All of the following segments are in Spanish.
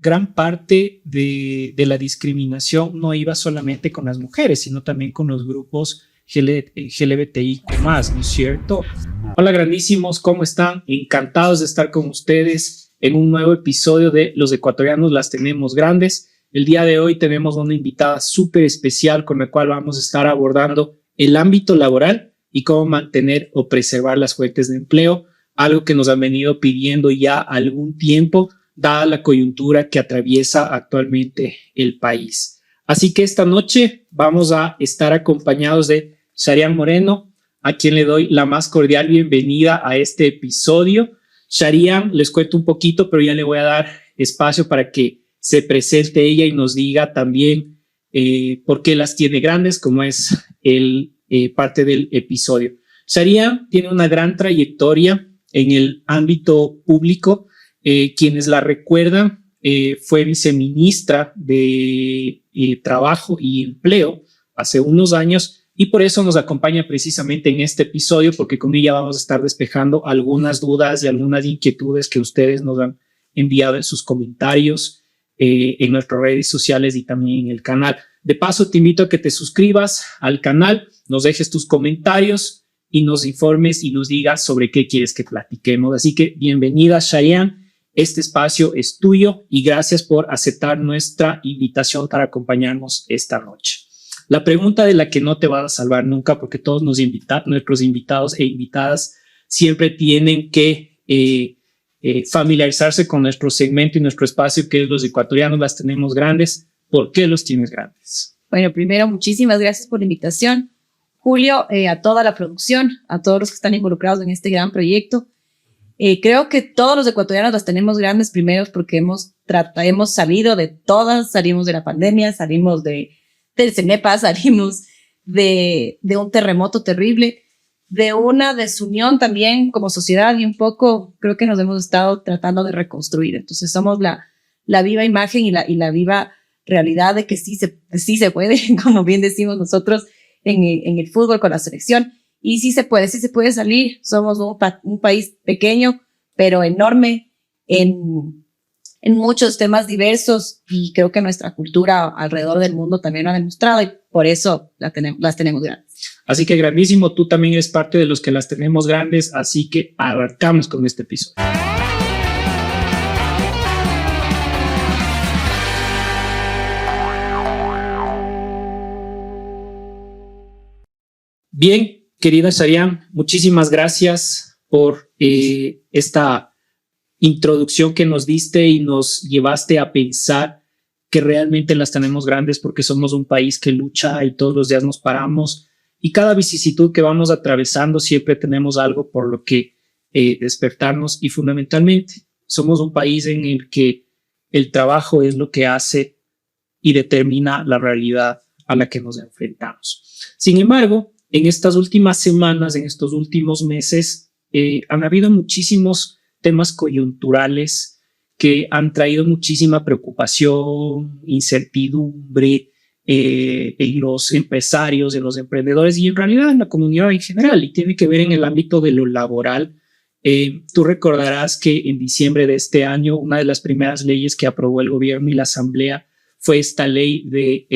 gran parte de la discriminación no iba solamente con las mujeres, sino también con los grupos LGBTIQ+, ¿no es cierto? Hola grandísimos, ¿cómo están? Encantados de estar con ustedes en un nuevo episodio de Los Ecuatorianos las tenemos grandes. El día de hoy tenemos una invitada súper especial con la cual vamos a estar abordando el ámbito laboral y cómo mantener o preservar las fuentes de empleo, algo que nos han venido pidiendo ya algún tiempo, dada la coyuntura que atraviesa actualmente el país. Así que esta noche vamos a estar acompañados de Sharian Moreno, a quien le doy la más cordial bienvenida a este episodio. Sharian, les cuento un poquito, pero ya le voy a dar espacio para que se presente ella y nos diga también por qué las tiene grandes, como es parte del episodio. Sharian tiene una gran trayectoria en el ámbito público. Quienes la recuerdan, fue viceministra de Trabajo y Empleo hace unos años y por eso nos acompaña precisamente en este episodio, porque con ella vamos a estar despejando algunas dudas y algunas inquietudes que ustedes nos han enviado en sus comentarios en nuestras redes sociales y también en el canal. De paso, te invito a que te suscribas al canal, nos dejes tus comentarios y nos informes y nos digas sobre qué quieres que platiquemos. Así que bienvenida, Sharian. Este espacio es tuyo y gracias por aceptar nuestra invitación para acompañarnos esta noche. La pregunta de la que no te vas a salvar nunca, porque todos nuestros invitados e invitadas siempre tienen que familiarizarse con nuestro segmento y nuestro espacio, que es Los Ecuatorianos las tenemos grandes. ¿Por qué los tienes grandes? Bueno, primero, muchísimas gracias por la invitación, Julio, a toda la producción, a todos los que están involucrados en este gran proyecto. Creo que todos los ecuatorianos las tenemos grandes primeros porque hemos salido de todas, salimos de la pandemia, salimos del CENEPA, salimos de un terremoto terrible, de una desunión también como sociedad y un poco creo que nos hemos estado tratando de reconstruir. Entonces somos la viva imagen y la viva realidad de que sí se puede, como bien decimos nosotros en el fútbol con la selección. Y sí se puede salir. Somos un país pequeño, pero enorme en muchos temas diversos y creo que nuestra cultura alrededor del mundo también lo ha demostrado y por eso las tenemos grandes. Así que grandísimo, tú también eres parte de los que las tenemos grandes, así que arrancamos con este episodio. Bien, querida Sharian, muchísimas gracias por esta introducción que nos diste y nos llevaste a pensar que realmente las tenemos grandes porque somos un país que lucha y todos los días nos paramos y cada vicisitud que vamos atravesando siempre tenemos algo por lo que despertarnos y fundamentalmente somos un país en el que el trabajo es lo que hace y determina la realidad a la que nos enfrentamos. Sin embargo, en estas últimas semanas, en estos últimos meses, han habido muchísimos temas coyunturales que han traído muchísima preocupación, incertidumbre en los empresarios, en los emprendedores y en realidad en la comunidad en general, y tiene que ver en el ámbito de lo laboral. Tú recordarás que en diciembre de este año, una de las primeras leyes que aprobó el gobierno y la asamblea fue esta ley de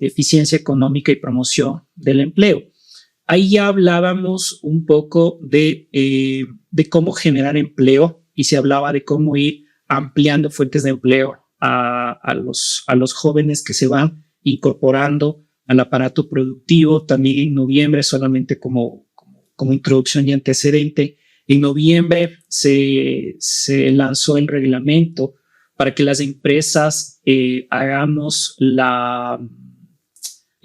eficiencia económica y promoción del empleo. Ahí ya hablábamos un poco de cómo generar empleo y se hablaba de cómo ir ampliando fuentes de empleo a los jóvenes que se van incorporando al aparato productivo. También en noviembre, solamente como introducción y antecedente, en noviembre se lanzó el reglamento para que las empresas hagamos la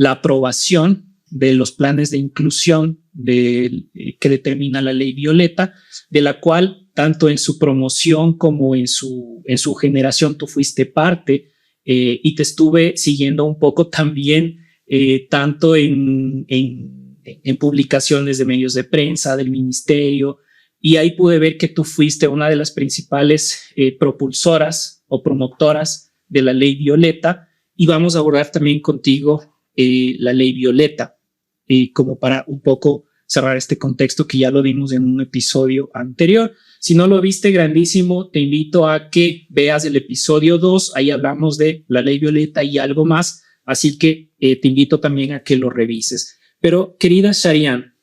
aprobación de los planes de inclusión que determina la ley Violeta, de la cual tanto en su promoción como en su generación tú fuiste parte y te estuve siguiendo un poco también, tanto en publicaciones de medios de prensa, del ministerio, y ahí pude ver que tú fuiste una de las principales propulsoras o promotoras de la ley Violeta y vamos a abordar también contigo la ley Violeta. Como para un poco cerrar este contexto que ya lo dimos en un episodio anterior. Si no lo viste, grandísimo, te invito a que veas el episodio 2, ahí hablamos de la ley violeta y algo más, así que te invito también a que lo revises. Pero, querida Sharian,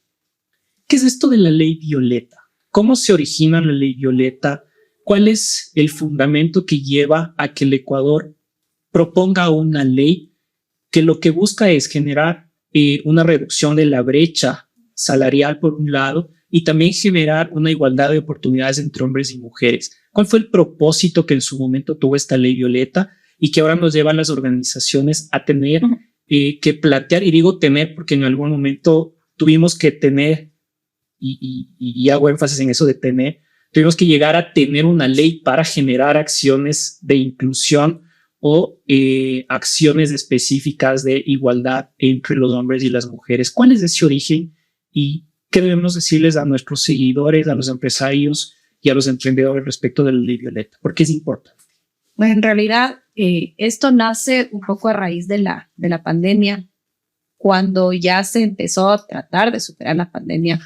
¿qué es esto de la ley violeta? ¿Cómo se origina la ley violeta? ¿Cuál es el fundamento que lleva a que el Ecuador proponga una ley que lo que busca es generar una reducción de la brecha salarial por un lado y también generar una igualdad de oportunidades entre hombres y mujeres? ¿Cuál fue el propósito que en su momento tuvo esta ley violeta y que ahora nos lleva a las organizaciones a tener que plantear? Y digo tener porque en algún momento tuvimos que tener, y hago énfasis en eso de tener, tuvimos que llegar a tener una ley para generar acciones de inclusión o acciones específicas de igualdad entre los hombres y las mujeres. ¿Cuál es ese origen y qué debemos decirles a nuestros seguidores, a los empresarios y a los emprendedores respecto de la ley violeta? ¿Por qué es importante? Bueno, en realidad, esto nace un poco a raíz de la pandemia. Cuando ya se empezó a tratar de superar la pandemia,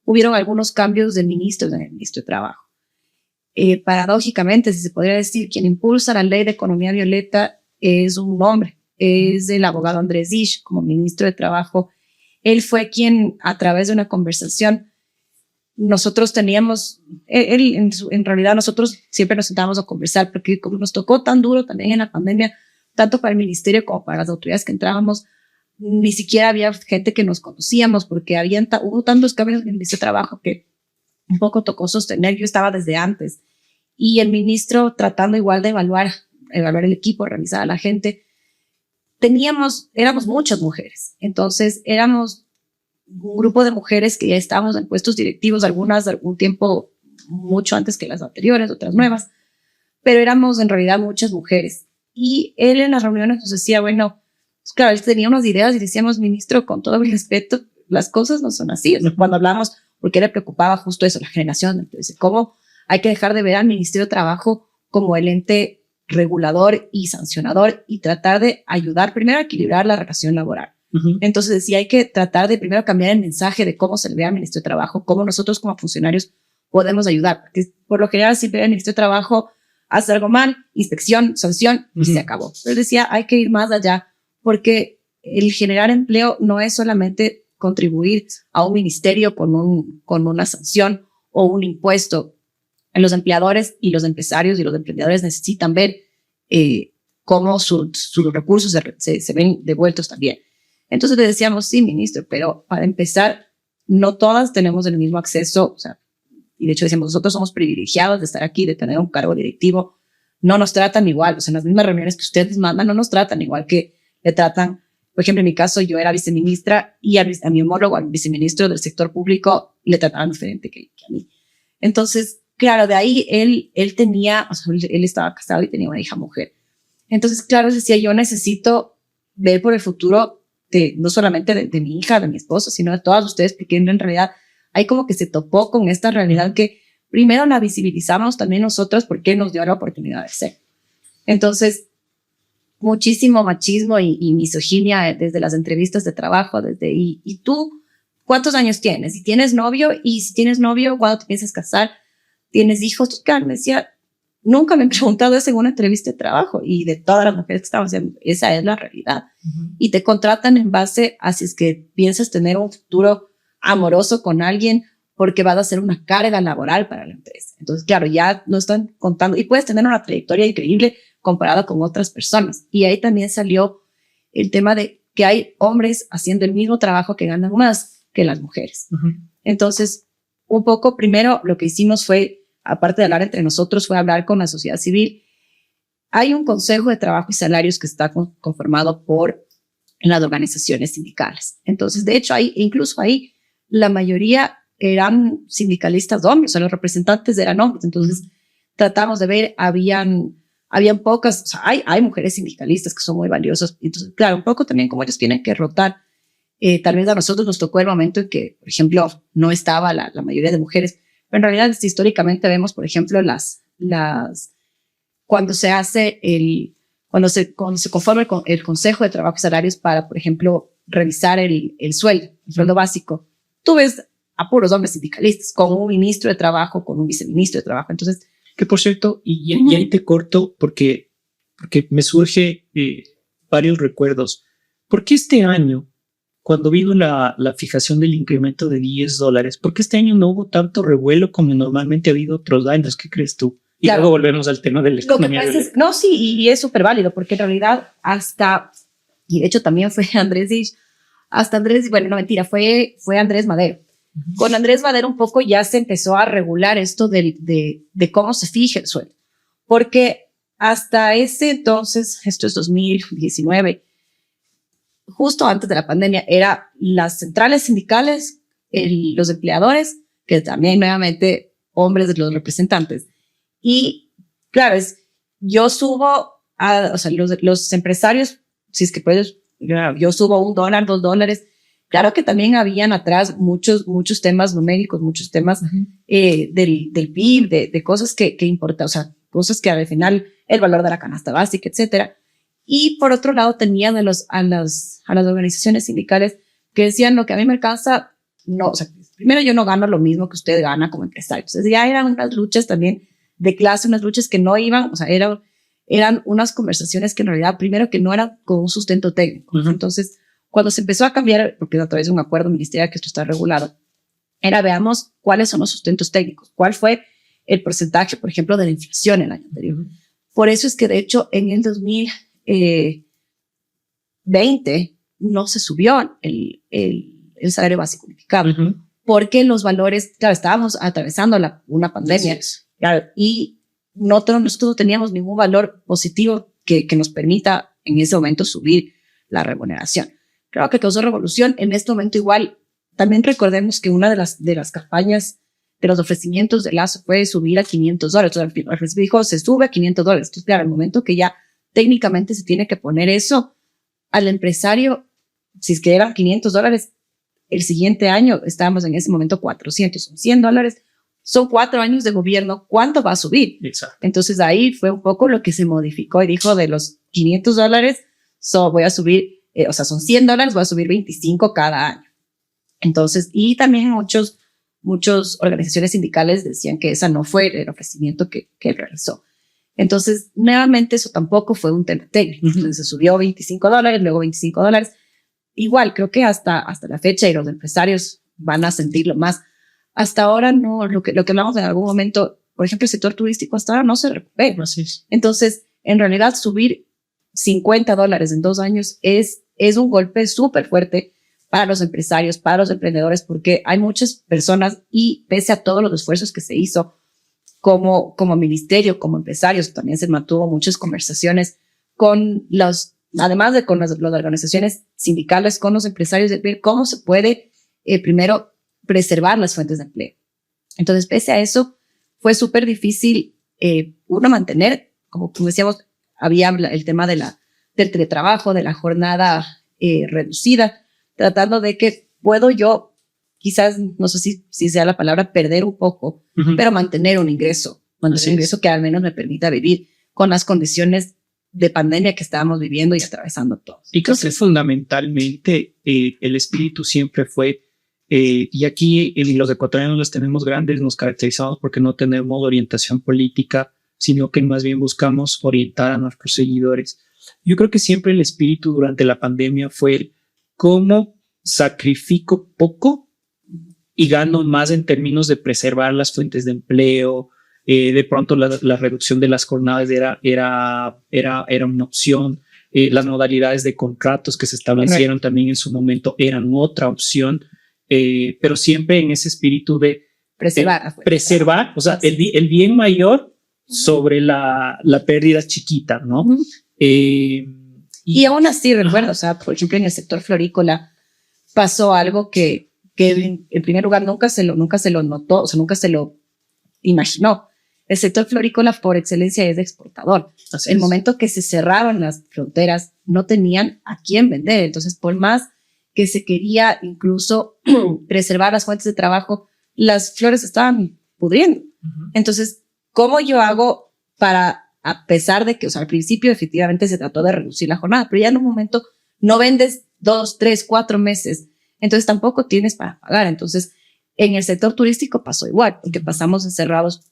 hubieron algunos cambios de ministros en el Ministro de Trabajo. Paradójicamente, si se podría decir, quien impulsa la ley de economía violeta es un hombre, es el abogado Andrés Isch, como ministro de Trabajo. Él fue quien, a través de una conversación, nosotros teníamos, en realidad nosotros siempre nos sentábamos a conversar, porque como nos tocó tan duro también en la pandemia, tanto para el ministerio como para las autoridades que entrábamos, ni siquiera había gente que nos conocíamos, porque hubo tantos cambios en el Ministerio de Trabajo que un poco tocó sostener. Yo estaba desde antes y el ministro tratando igual de evaluar el equipo, revisar a la gente. Éramos muchas mujeres, entonces éramos un grupo de mujeres que ya estábamos en puestos directivos, algunas de algún tiempo mucho antes que las anteriores, otras nuevas, pero éramos en realidad muchas mujeres. Y él en las reuniones nos decía, bueno, pues claro, él tenía unas ideas y decíamos, ministro, con todo el respeto, las cosas no son así. O sea, cuando hablamos, porque le preocupaba justo eso, la generación, entonces, cómo hay que dejar de ver al Ministerio de Trabajo como el ente regulador y sancionador y tratar de ayudar primero a equilibrar la relación laboral. Entonces decía, hay que tratar de primero cambiar el mensaje de cómo se le ve al Ministerio de Trabajo, cómo nosotros como funcionarios podemos ayudar, porque por lo general siempre el Ministerio de Trabajo hace algo mal, inspección, sanción y se acabó. Pero decía, hay que ir más allá, porque el generar empleo no es solamente contribuir a un ministerio con una sanción o un impuesto. Los empleadores y los empresarios y los emprendedores necesitan ver cómo sus recursos se ven devueltos también. Entonces le decíamos, sí, ministro, pero para empezar, no todas tenemos el mismo acceso, o sea, y de hecho decíamos, nosotros somos privilegiados de estar aquí, de tener un cargo directivo, no nos tratan igual, o sea, en las mismas reuniones que ustedes mandan, no nos tratan igual que le tratan. Por ejemplo, en mi caso, yo era viceministra y a mi homólogo, al viceministro del sector público, le trataban diferente que a mí. Entonces, claro, de ahí él tenía, o sea, él estaba casado y tenía una hija mujer. Entonces, claro, decía, yo necesito ver por el futuro no solamente de mi hija, de mi esposo, sino de todas ustedes, porque en realidad hay como que se topó con esta realidad que primero la visibilizamos también nosotros porque nos dio la oportunidad de ser. Entonces, muchísimo machismo y misoginia desde las entrevistas de trabajo, y tú, ¿cuántos años tienes? ¿Y tienes novio? Y si tienes novio, ¿cuándo te piensas casar? ¿Tienes hijos? Claro, me decía, nunca me han preguntado eso en una entrevista de trabajo, y de todas las mujeres que estaban, esa es la realidad. Y te contratan en base a si es que piensas tener un futuro amoroso con alguien, porque vas a hacer una carga laboral para la empresa. Entonces, claro, ya no están contando, y puedes tener una trayectoria increíble comparada con otras personas. Y ahí también salió el tema de que hay hombres haciendo el mismo trabajo que ganan más que las mujeres. Entonces, un poco primero lo que hicimos fue, aparte de hablar entre nosotros, fue hablar con la sociedad civil. Hay un Consejo de Trabajo y Salarios que está conformado por las organizaciones sindicales. Entonces, de hecho, incluso ahí la mayoría eran sindicalistas hombres, o sea, los representantes eran hombres. Entonces, tratamos de ver, habían pocas, o sea, hay mujeres sindicalistas que son muy valiosas. Entonces, claro, un poco también como ellos tienen que rotar. Tal vez a nosotros nos tocó el momento en que, por ejemplo, no estaba la mayoría de mujeres, pero en realidad históricamente vemos, por ejemplo, cuando se hace cuando se conforma el Consejo de Trabajo y Salarios para, por ejemplo, revisar el sueldo básico. tú ves a puros hombres sindicalistas, con un ministro de trabajo, con un viceministro de trabajo. Entonces, que por cierto, y ahí te corto porque me surge varios recuerdos. ¿Por qué este año, cuando vino la fijación del incremento de $10, por qué este año no hubo tanto revuelo como normalmente ha habido otros años? ¿Qué crees tú? Y claro, luego volvemos al tema de la economía. No, sí, y es súper válido, porque en realidad y de hecho también fue bueno, no mentira, fue Andrés Madero. Con Andrés Madero un poco ya se empezó a regular esto de cómo se fija el sueldo, porque hasta ese entonces, esto es 2019, justo antes de la pandemia, eran las centrales sindicales, los empleadores, que también nuevamente hombres de los representantes. Y claro, yo subo, o sea, los empresarios, si es que puedes, yo subo $1, $2. Claro que también habían atrás muchos temas numéricos, muchos temas del PIB, de cosas que importan, o sea, cosas que al final el valor de la canasta básica, etcétera. Y por otro lado tenían a las organizaciones sindicales que decían lo que a mí me alcanza, no, o sea, primero yo no gano lo mismo que usted gana como empresario. Entonces ya eran unas luchas también de clase, unas luchas que no iban, o sea, eran unas conversaciones que en realidad primero que no eran con un sustento técnico. Entonces, cuando se empezó a cambiar, porque a través de un acuerdo ministerial que esto está regulado, veamos cuáles son los sustentos técnicos, cuál fue el porcentaje, por ejemplo, de la inflación en el año anterior. Por eso es que, de hecho, en el 2020 no se subió el salario básico unificado, porque los valores, claro, estábamos atravesando una pandemia, claro, y nosotros no teníamos ningún valor positivo que nos permita en ese momento subir la remuneración. Creo que causó revolución. En este momento igual, también recordemos que una de las campañas de los ofrecimientos de Lazo fue subir a $500. Entonces, al principio dijo, se sube a $500. Entonces, claro, al momento que ya técnicamente se tiene que poner eso al empresario, si es que eran $500, el siguiente año estábamos en ese momento 400, son $100. Son 4 años de gobierno, ¿cuánto va a subir? Exacto. Entonces ahí fue un poco lo que se modificó y dijo de los $500, voy a subir, o sea, son $100, voy a subir 25 cada año. Entonces, y también muchas organizaciones sindicales decían que esa no fue el ofrecimiento que él realizó. Entonces, nuevamente eso tampoco fue un tema técnico. Entonces se subió $25, luego $25. Igual, creo que hasta la fecha y los empresarios van a sentirlo más. Hasta ahora no, lo que hablamos en algún momento, por ejemplo, el sector turístico hasta ahora no se recupera. Así es. Entonces, en realidad, subir $50 en 2 años es un golpe súper fuerte para los empresarios, para los emprendedores, porque hay muchas personas y pese a todos los esfuerzos que se hizo como ministerio, como empresarios, también se mantuvo muchas conversaciones con además de con las organizaciones sindicales, con los empresarios, de ver cómo se puede primero preservar las fuentes de empleo. Entonces, pese a eso, fue súper difícil, mantener, como decíamos, había el tema del teletrabajo, de la jornada reducida, tratando de que puedo yo, quizás, no sé si sea la palabra, perder un poco, pero mantener un ingreso que al menos me permita vivir con las condiciones de pandemia que estábamos viviendo y atravesando todos. Y creo que fundamentalmente el espíritu siempre fue, y aquí los ecuatorianos las tenemos grandes, nos caracterizamos porque no tenemos orientación política, sino que más bien buscamos orientar a nuestros seguidores. Yo creo que siempre el espíritu durante la pandemia fue cómo sacrifico poco y gano más en términos de preservar las fuentes de empleo. De pronto la reducción de las jornadas era una opción. Las modalidades de contratos que se establecieron también en su momento eran otra opción, pero siempre en ese espíritu de preservar, o sea, el bien mayor sobre la pérdida chiquita, ¿no? Y aún así, recuerdo, o sea, por ejemplo, en el sector florícola pasó algo que en primer lugar nunca se lo notó, o sea, nunca se lo imaginó. El sector florícola por excelencia es de exportador. El momento que se cerraron las fronteras, no tenían a quién vender. Entonces, por más que se quería incluso preservar las fuentes de trabajo, las flores estaban pudriendo. Entonces, ¿cómo yo hago para, a pesar de que, o sea, al principio efectivamente se trató de reducir la jornada, pero ya en un momento no vendes 2, 3, 4 meses entonces tampoco tienes para pagar. Entonces, en el sector turístico pasó igual, porque pasamos encerrados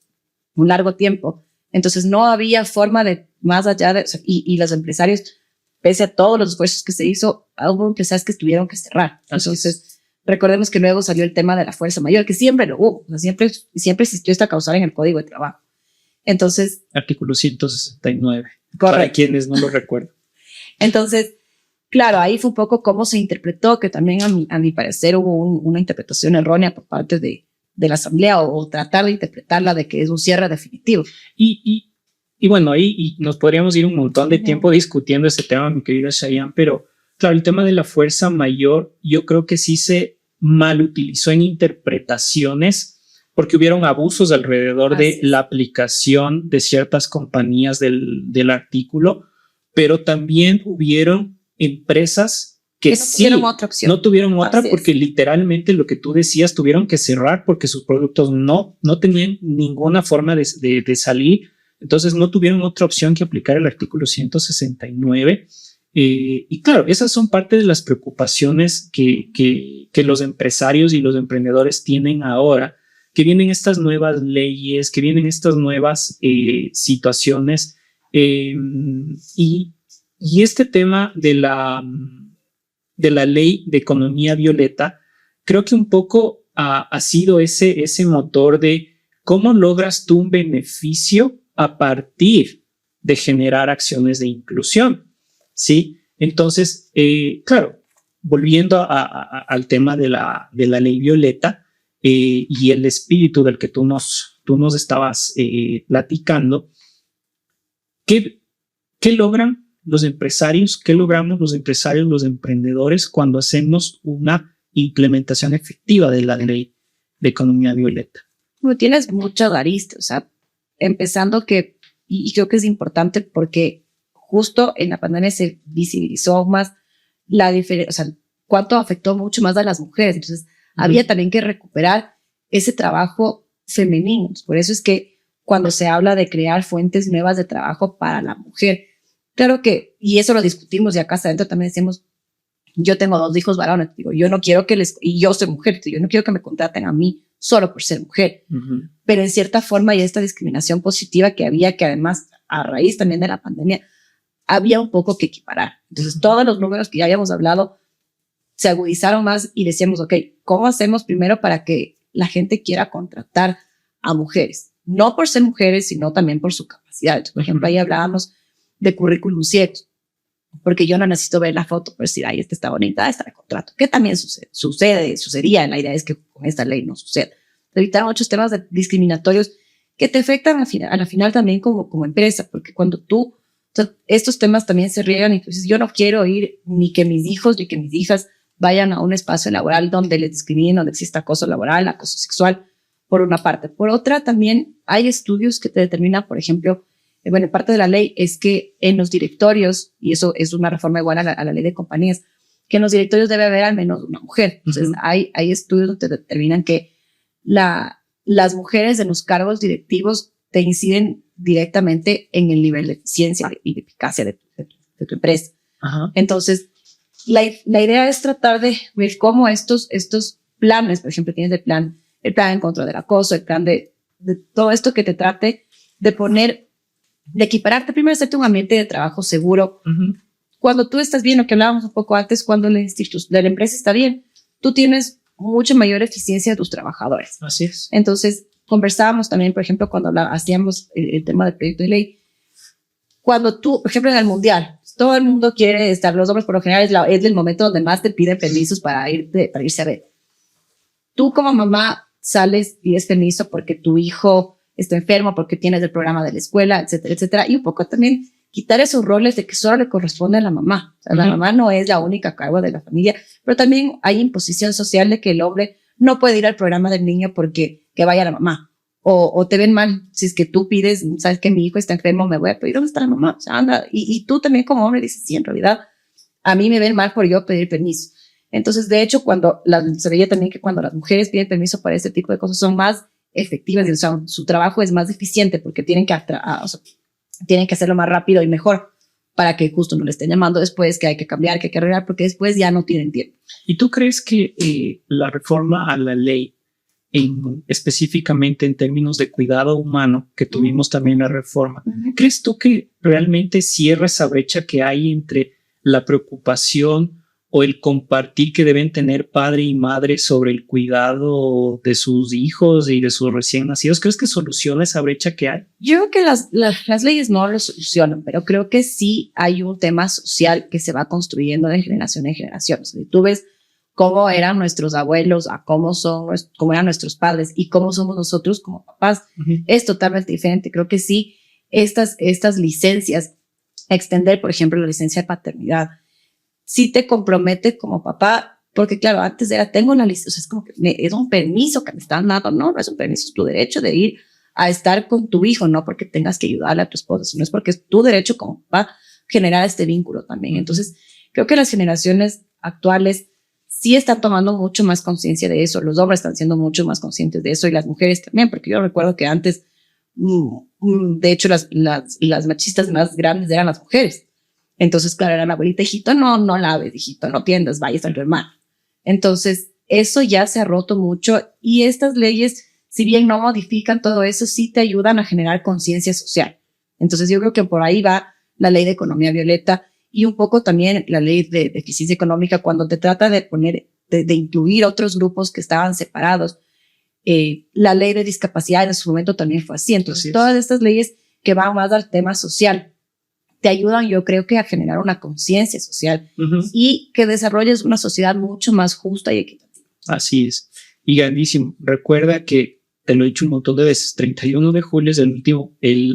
un largo tiempo. Entonces, no había forma de, más allá de, o sea, y los empresarios, pese a todos los esfuerzos que se hizo, hubo empresarios que tuvieron que cerrar. Entonces, recordemos que luego salió el tema de la fuerza mayor, que siempre lo hubo, o sea, siempre existió esta causal en el Código de Trabajo. Entonces, artículo 169, correcto. Para quienes no lo recuerdan. Entonces, claro, ahí fue un poco cómo se interpretó, que también a mi parecer hubo una interpretación errónea por parte de la Asamblea o tratar de interpretarla de que es un cierre definitivo. Y bueno, ahí nos podríamos ir un montón de tiempo discutiendo ese tema, mi querida Shayan, pero claro, el tema de la fuerza mayor yo creo que sí se mal utilizó en interpretaciones porque hubieron abusos alrededor de la aplicación de ciertas compañías del artículo, pero también hubieron empresas que no tuvieron otra opción. No tuvieron otra porque literalmente lo que tú decías, tuvieron que cerrar porque sus productos no tenían ninguna forma de salir. Entonces no tuvieron otra opción que aplicar el artículo 169. Y claro, esas son parte de las preocupaciones que los empresarios y los emprendedores tienen ahora, que vienen estas nuevas leyes, que vienen estas nuevas situaciones. Y este tema de la ley de economía violeta, creo que un poco ha sido ese motor de cómo logras tú un beneficio a partir de generar acciones de inclusión, ¿sí? Entonces, claro, volviendo al tema de la ley violeta y el espíritu del que tú nos estabas platicando, ¿qué logran los empresarios? ¿Qué logramos los empresarios, los emprendedores cuando hacemos una implementación efectiva de la ley de economía violeta? Bueno, tienes muchas aristas, o sea, empezando que, y creo que es importante porque justo en la pandemia se visibilizó más la diferencia, o sea, cuánto afectó mucho más a las mujeres. Entonces, había también que recuperar ese trabajo femenino. Por eso es que cuando se habla de crear fuentes nuevas de trabajo para la mujer, claro que, y eso lo discutimos y acá adentro también decimos, yo tengo 2 hijos varones, digo, yo no quiero y yo soy mujer, yo no quiero que me contraten a mí solo por ser mujer. Pero en cierta forma hay esta discriminación positiva que había, que además a raíz también de la pandemia había un poco que equiparar. Entonces todos los números que ya habíamos hablado se agudizaron más y decíamos, ok, ¿cómo hacemos primero para que la gente quiera contratar a mujeres? No por ser mujeres, sino también por su capacidad. Entonces, por ejemplo, ahí hablábamos de currículum ciegos, porque yo no necesito ver la foto para decir, ay, esta está bonita, esta la contrato, que también sucedía, la idea es que con esta ley no sucede. Evitar muchos temas discriminatorios que te afectan a la final también como empresa, porque cuando tú, o sea, estos temas también se riegan y tú dices, yo no quiero ir ni que mis hijos ni que mis hijas vayan a un espacio laboral donde les discriminen, donde exista acoso laboral, acoso sexual, por una parte. Por otra, también hay estudios que te determinan, por ejemplo, bueno, parte de la ley es que en los directorios, y eso es una reforma igual a la ley de compañías, que en los directorios debe haber al menos una mujer. Entonces, hay estudios donde determinan que las mujeres en los cargos directivos te inciden directamente en el nivel de eficiencia y de eficacia de tu empresa. Entonces, la idea es tratar de ver cómo estos planes, por ejemplo, tienes el plan en contra del acoso, el plan de todo esto que te trate de equipararte, primero hacerte un ambiente de trabajo seguro. Cuando tú estás bien, lo que hablábamos un poco antes, cuando la empresa está bien, tú tienes mucha mayor eficiencia de tus trabajadores. Así es. Entonces, conversábamos también, por ejemplo, cuando hacíamos el tema del proyecto de ley, cuando tú, por ejemplo, en el mundial, todo el mundo quiere estar, los hombres por lo general es el momento donde más te piden permisos para irse a ver. Tú como mamá sales, pides permiso porque tu hijo está enfermo, porque tienes el programa de la escuela, etcétera, etcétera, y un poco también quitar esos roles de que solo le corresponde a la mamá. O sea, la mamá no es la única cargo de la familia, pero también hay imposición social de que el hombre no puede ir al programa del niño porque que vaya la mamá. O te ven mal si es que tú pides, sabes que mi hijo está enfermo, me voy a pedir, ¿dónde está la mamá? O sea, anda, y tú también como hombre dices, sí, en realidad a mí me ven mal por yo pedir permiso. Entonces, de hecho, se veía también que cuando las mujeres piden permiso para este tipo de cosas son más efectivas, y, o sea, su trabajo es más eficiente porque tienen que hacerlo más rápido y mejor para que justo no le estén llamando después que hay que cambiar, que hay que arreglar, porque después ya no tienen tiempo. ¿Y tú crees que la reforma a la ley, específicamente en términos de cuidado humano, que tuvimos también la reforma, crees tú que realmente cierra esa brecha que hay entre la preocupación o el compartir que deben tener padre y madre sobre el cuidado de sus hijos y de sus recién nacidos? ¿Crees que soluciona esa brecha que hay? Yo creo que las leyes no lo solucionan, pero creo que sí hay un tema social que se va construyendo de generación en generación. O sea, si tú ves cómo eran nuestros abuelos, a cómo eran nuestros padres y cómo somos nosotros como papás, es totalmente diferente. Creo que sí, estas licencias, extender, por ejemplo, la licencia de paternidad, sí te compromete como papá, porque claro, antes era, tengo una licencia, o sea, es como que es un permiso que me están dando, no es un permiso, es tu derecho de ir a estar con tu hijo, no porque tengas que ayudarle a tu esposa, sino es porque es tu derecho como papá generar este vínculo también. Entonces, creo que las generaciones actuales sí están tomando mucho más conciencia de eso, los hombres están siendo mucho más conscientes de eso y las mujeres también, porque yo recuerdo que antes, de hecho, las machistas más grandes eran las mujeres. Entonces, claro, era la abuelita, hijito, no laves, hijito, no tiendas, vayas a tu hermano. Entonces, eso ya se ha roto mucho y estas leyes, si bien no modifican todo eso, sí te ayudan a generar conciencia social. Entonces, yo creo que por ahí va la ley de economía violeta y un poco también la ley de eficiencia económica cuando te trata de poner, de incluir otros grupos que estaban separados. La ley de discapacidad en su momento también fue así. Entonces, todas estas leyes que van más al tema social te ayudan, yo creo que a generar una conciencia social y que desarrolles una sociedad mucho más justa y equitativa. Así es. Y grandísimo. Recuerda que, te lo he dicho un montón de veces, 31 de julio es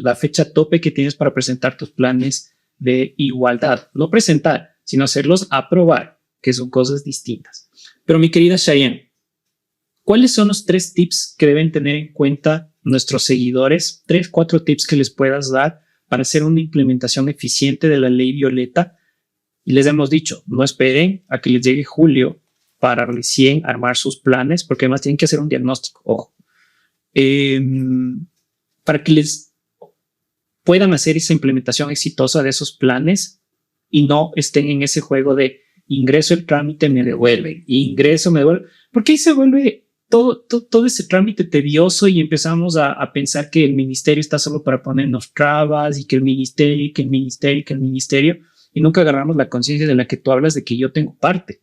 la fecha tope que tienes para presentar tus planes de igualdad. No presentar, sino hacerlos aprobar, que son cosas distintas. Pero mi querida Cheyenne, ¿cuáles son los 3 tips que deben tener en cuenta nuestros seguidores? 3, 4 tips que les puedas dar para hacer una implementación eficiente de la ley violeta. Y les hemos dicho, no esperen a que les llegue julio para recién armar sus planes, porque además tienen que hacer un diagnóstico, ojo, para que les puedan hacer esa implementación exitosa de esos planes y no estén en ese juego de ingreso el trámite, me devuelve, ingreso, me devuelve, porque ahí se vuelve todo ese trámite tedioso y empezamos a pensar que el ministerio está solo para ponernos trabas y que el ministerio, y nunca agarramos la conciencia de la que tú hablas de que yo tengo parte.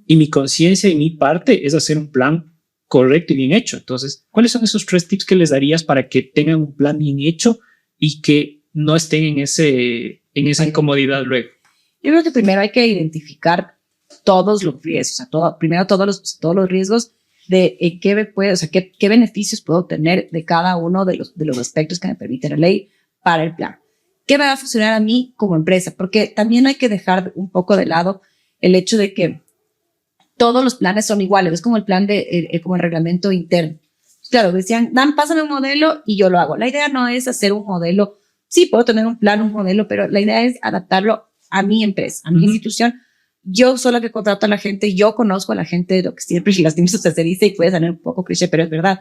Y mi conciencia y mi parte es hacer un plan correcto y bien hecho. Entonces, ¿cuáles son esos 3 tips que les darías para que tengan un plan bien hecho y que no estén en esa incomodidad luego? Yo creo que primero hay que identificar todos los riesgos, o sea, primero todos los riesgos de qué beneficios puedo tener de cada uno de los aspectos que me permite la ley para el plan. ¿Qué me va a funcionar a mí como empresa? Porque también hay que dejar un poco de lado el hecho de que todos los planes son iguales. Es como el plan como el reglamento interno. Claro, decían, pásame un modelo y yo lo hago. La idea no es hacer un modelo. Sí, puedo tener un plan, un modelo, pero la idea es adaptarlo a mi empresa, a mi institución. Yo soy la que contrato a la gente, yo conozco a la gente, lo que siempre lastimosamente se dice y puede sonar un poco cliché, pero es verdad.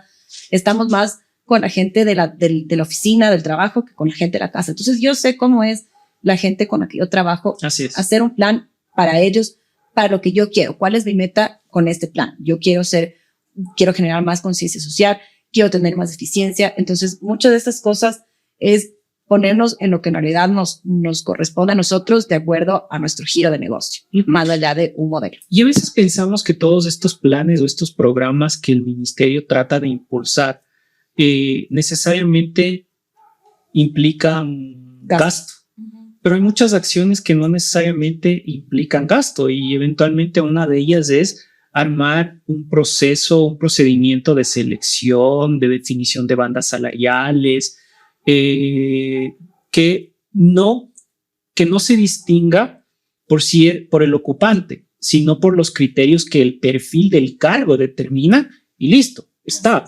Estamos más con la gente de la oficina, del trabajo, que con la gente de la casa. Entonces yo sé cómo es la gente con la que yo trabajo. Así es. Hacer un plan para ellos, para lo que yo quiero. ¿Cuál es mi meta con este plan? Yo quiero generar más conciencia social, quiero tener más eficiencia. Entonces muchas de estas cosas es ponernos en lo que en realidad nos corresponde a nosotros de acuerdo a nuestro giro de negocio, más allá de un modelo. Y a veces pensamos que todos estos planes o estos programas que el ministerio trata de impulsar necesariamente implican gasto. Pero hay muchas acciones que no necesariamente implican gasto y eventualmente una de ellas es armar un procedimiento de selección, de definición de bandas salariales, que no se distinga por el ocupante, sino por los criterios que el perfil del cargo determina y listo, está.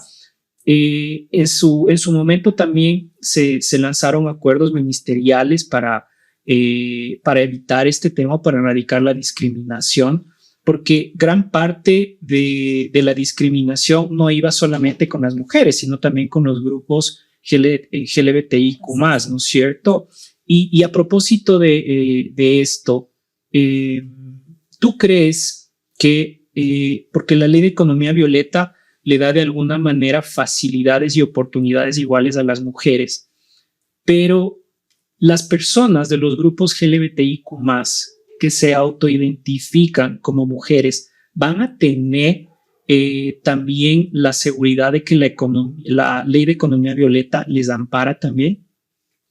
En su momento también se lanzaron acuerdos ministeriales para evitar este tema, para erradicar la discriminación, porque gran parte de la discriminación no iba solamente con las mujeres, sino también con los grupos LGBTIQ+, ¿no es cierto? Y a propósito de esto, ¿tú crees que, porque la ley de economía violeta le da de alguna manera facilidades y oportunidades iguales a las mujeres, pero las personas de los grupos LGBTIQ+, que se autoidentifican como mujeres, van a tener también la seguridad de que la ley de economía violeta les ampara también?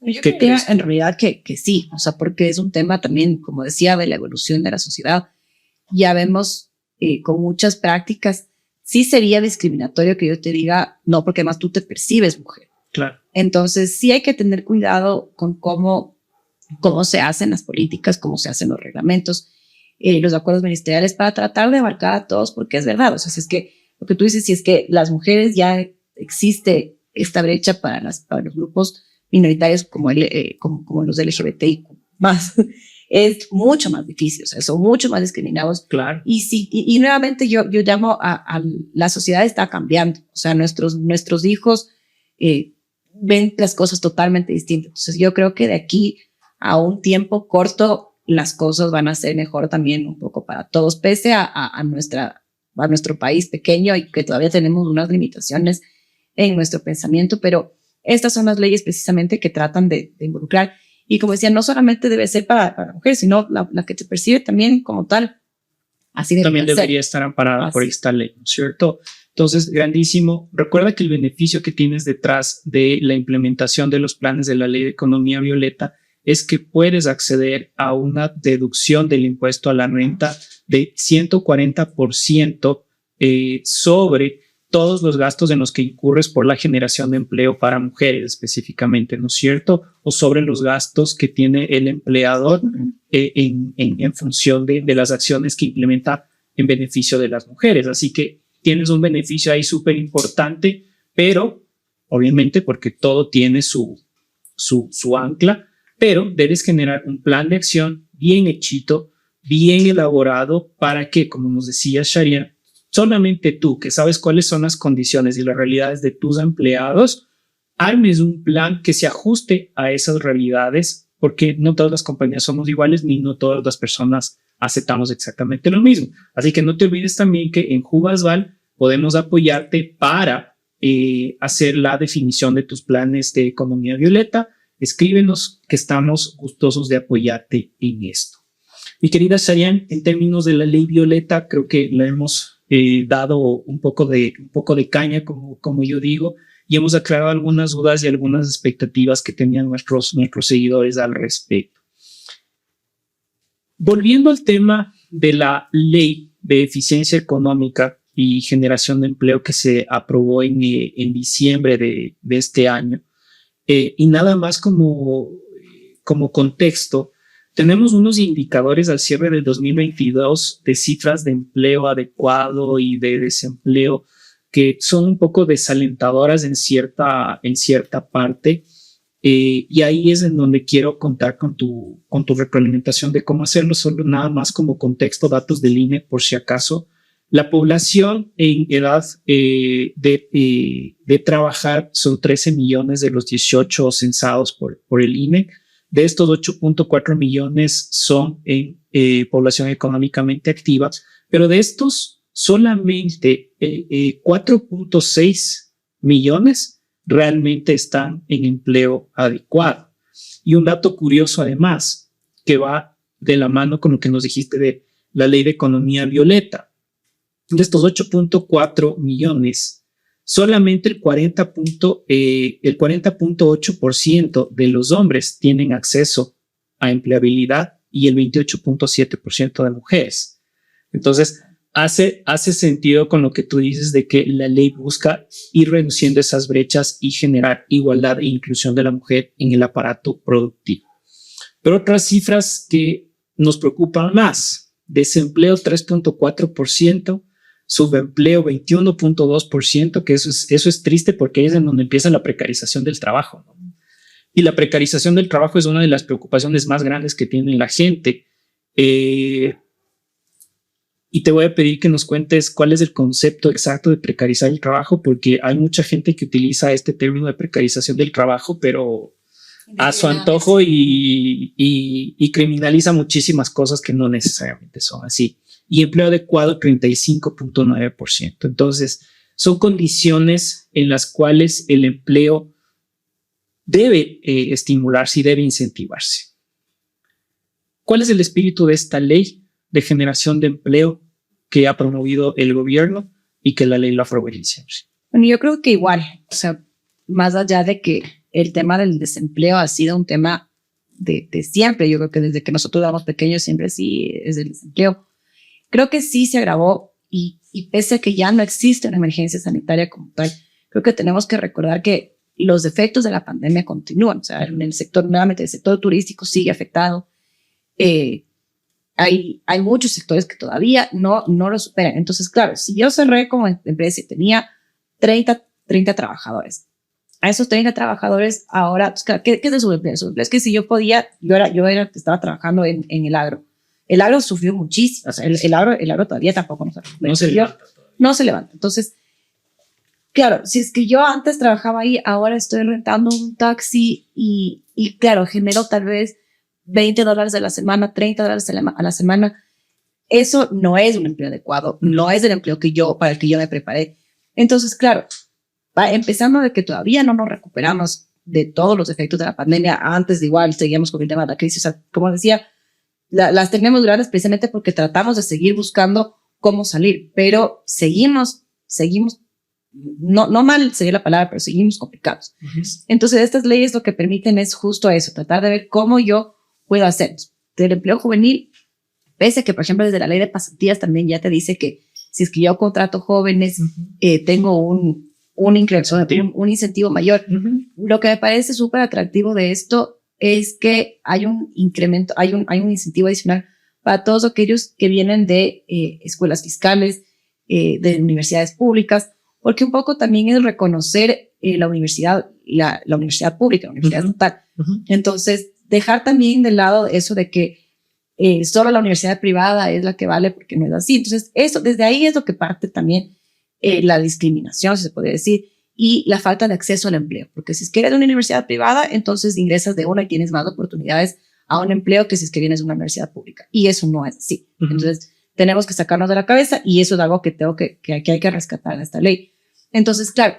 Yo creo en realidad que sí, o sea, porque es un tema también, como decía, de la evolución de la sociedad. Ya vemos con muchas prácticas, sí sería discriminatorio que yo te diga, no, porque además tú te percibes mujer. Claro. Entonces, sí hay que tener cuidado con cómo se hacen las políticas, cómo se hacen los reglamentos, los acuerdos ministeriales para tratar de abarcar a todos, porque es verdad, o sea, si es que lo que tú dices, si es que las mujeres ya existe esta brecha para los grupos minoritarios como los LGBTI más, es mucho más difícil, o sea, son mucho más discriminados. Claro. Y nuevamente yo llamo a la sociedad está cambiando, o sea, nuestros hijos ven las cosas totalmente distintas. Entonces yo creo que de aquí a un tiempo corto las cosas van a ser mejor también un poco para todos, pese a nuestro país pequeño y que todavía tenemos unas limitaciones en nuestro pensamiento, pero estas son las leyes precisamente que tratan de involucrar. Y como decía, no solamente debe ser para la mujer, sino la que te percibe también como tal. Así también debería estar amparada por esta ley, ¿no es cierto? Entonces, grandísimo. Recuerda que el beneficio que tienes detrás de la implementación de los planes de la ley de economía violeta es que puedes acceder a una deducción del impuesto a la renta de 140% sobre todos los gastos en los que incurres por la generación de empleo para mujeres específicamente, ¿no es cierto? O sobre los gastos que tiene el empleador en función de las acciones que implementa en beneficio de las mujeres. Así que tienes un beneficio ahí súper importante, pero obviamente porque todo tiene su ancla, pero debes generar un plan de acción bien hechito, bien elaborado para que, como nos decía Sharia, solamente tú, que sabes cuáles son las condiciones y las realidades de tus empleados, armes un plan que se ajuste a esas realidades, porque no todas las compañías somos iguales ni no todas las personas aceptamos exactamente lo mismo. Así que no te olvides también que en Jubasval podemos apoyarte para hacer la definición de tus planes de economía violeta. Escríbenos que estamos gustosos de apoyarte en esto. Mi querida Sharian, en términos de la ley violeta, creo que la hemos dado un poco de caña, como yo digo, y hemos aclarado algunas dudas y algunas expectativas que tenían nuestros seguidores al respecto. Volviendo al tema de la ley de eficiencia económica y generación de empleo que se aprobó en diciembre de este año, y nada más como contexto, tenemos unos indicadores al cierre del 2022 de cifras de empleo adecuado y de desempleo que son un poco desalentadoras en cierta parte. Y ahí es en donde quiero contar con tu retroalimentación de cómo hacerlo, solo nada más como contexto, datos del INE por si acaso. La población en edad de trabajar son 13 millones de los 18 censados por el INE. De estos 8.4 millones son en población económicamente activa, pero de estos solamente 4.6 millones realmente están en empleo adecuado. Y un dato curioso además, que va de la mano con lo que nos dijiste de la ley de economía violeta. De estos 8.4 millones, solamente el 40.8% de los hombres tienen acceso a empleabilidad y el 28.7% de mujeres. Entonces, hace sentido con lo que tú dices de que la ley busca ir reduciendo esas brechas y generar igualdad e inclusión de la mujer en el aparato productivo. Pero otras cifras que nos preocupan más: desempleo 3.4%, subempleo 21.2%, que eso es triste porque ahí es en donde empieza la precarización del trabajo, ¿no? Y la precarización del trabajo es una de las preocupaciones más grandes que tiene la gente. Y te voy a pedir que nos cuentes cuál es el concepto exacto de precarizar el trabajo, porque hay mucha gente que utiliza este término de precarización del trabajo, pero a su antojo y criminaliza muchísimas cosas que no necesariamente son así. Y empleo adecuado 35.9%. Entonces, son condiciones en las cuales el empleo debe estimularse y debe incentivarse. ¿Cuál es el espíritu de esta ley de generación de empleo que ha promovido el gobierno y que la ley lo aprobó en diciembre? Bueno, yo creo que igual, o sea, más allá de que el tema del desempleo ha sido un tema de siempre, yo creo que desde que nosotros éramos pequeños siempre sí es el desempleo. Creo que sí se agravó y pese a que ya no existe una emergencia sanitaria como tal, creo que tenemos que recordar que los efectos de la pandemia continúan. O sea, en el sector, nuevamente, el sector turístico sigue afectado. Hay muchos sectores que todavía no lo superan. Entonces, claro, si yo cerré como empresa y tenía 30 trabajadores, a esos 30 trabajadores ahora, pues, claro, ¿qué es de su empleo? Su empleo es que si yo podía, yo era que estaba trabajando en el agro. El agro sufrió muchísimo. O sea, el agro todavía tampoco no se levanta. Entonces, claro, si es que yo antes trabajaba ahí, ahora estoy rentando un taxi y claro, genero tal vez $20 a la semana, $30 a la semana. Eso no es un empleo adecuado, no es el empleo para el que yo me preparé. Entonces, claro, empezando de que todavía no nos recuperamos de todos los efectos de la pandemia. Antes de igual seguíamos con el tema de la crisis. O sea, como decía, las tenemos grandes precisamente porque tratamos de seguir buscando cómo salir, pero seguimos, no mal sería la palabra, pero seguimos complicados. Entonces, estas leyes lo que permiten es justo eso, tratar de ver cómo yo puedo hacer. Del empleo juvenil, pese a que, por ejemplo, desde la ley de pasantías también ya te dice que si es que yo contrato jóvenes, tengo un incentivo mayor. Lo que me parece súper atractivo de esto es que hay un incremento, hay un incentivo adicional para todos aquellos que vienen de escuelas fiscales, de universidades públicas, porque un poco también es reconocer la universidad, la universidad pública, la universidad estatal. Entonces, dejar también de lado eso de que solo la universidad privada es la que vale, porque no es así. Entonces, eso, desde ahí es lo que parte también la discriminación, si se puede decir, y la falta de acceso al empleo, porque si es que eres de una universidad privada, entonces ingresas de una y tienes más oportunidades a un empleo que si es que vienes de una universidad pública, y eso no es así. Entonces, tenemos que sacarnos de la cabeza, y eso es algo que hay que rescatar en esta ley. Entonces, claro,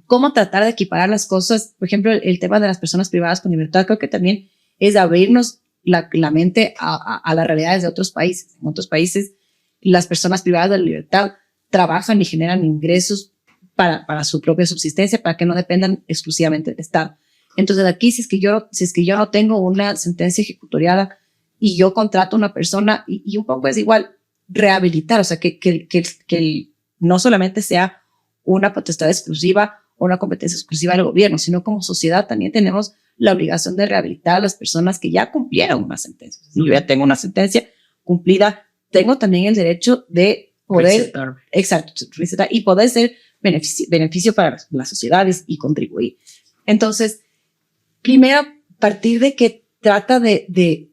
¿cómo tratar de equiparar las cosas? Por ejemplo, el tema de las personas privadas con libertad, creo que también es abrirnos la mente a las realidades de otros países. En otros países, las personas privadas de la libertad trabajan y generan ingresos para su propia subsistencia, para que no dependan exclusivamente del Estado. Entonces, aquí, si es que yo no tengo una sentencia ejecutoriada y yo contrato a una persona, y un poco es igual rehabilitar, o sea, que no solamente sea una potestad exclusiva o una competencia exclusiva del gobierno, sino como sociedad también tenemos la obligación de rehabilitar a las personas que ya cumplieron una sentencia. Si yo ya tengo una sentencia cumplida, tengo también el derecho de poder recetar y poder ser beneficio para las sociedades y contribuir. Entonces, primero, partir de que trata de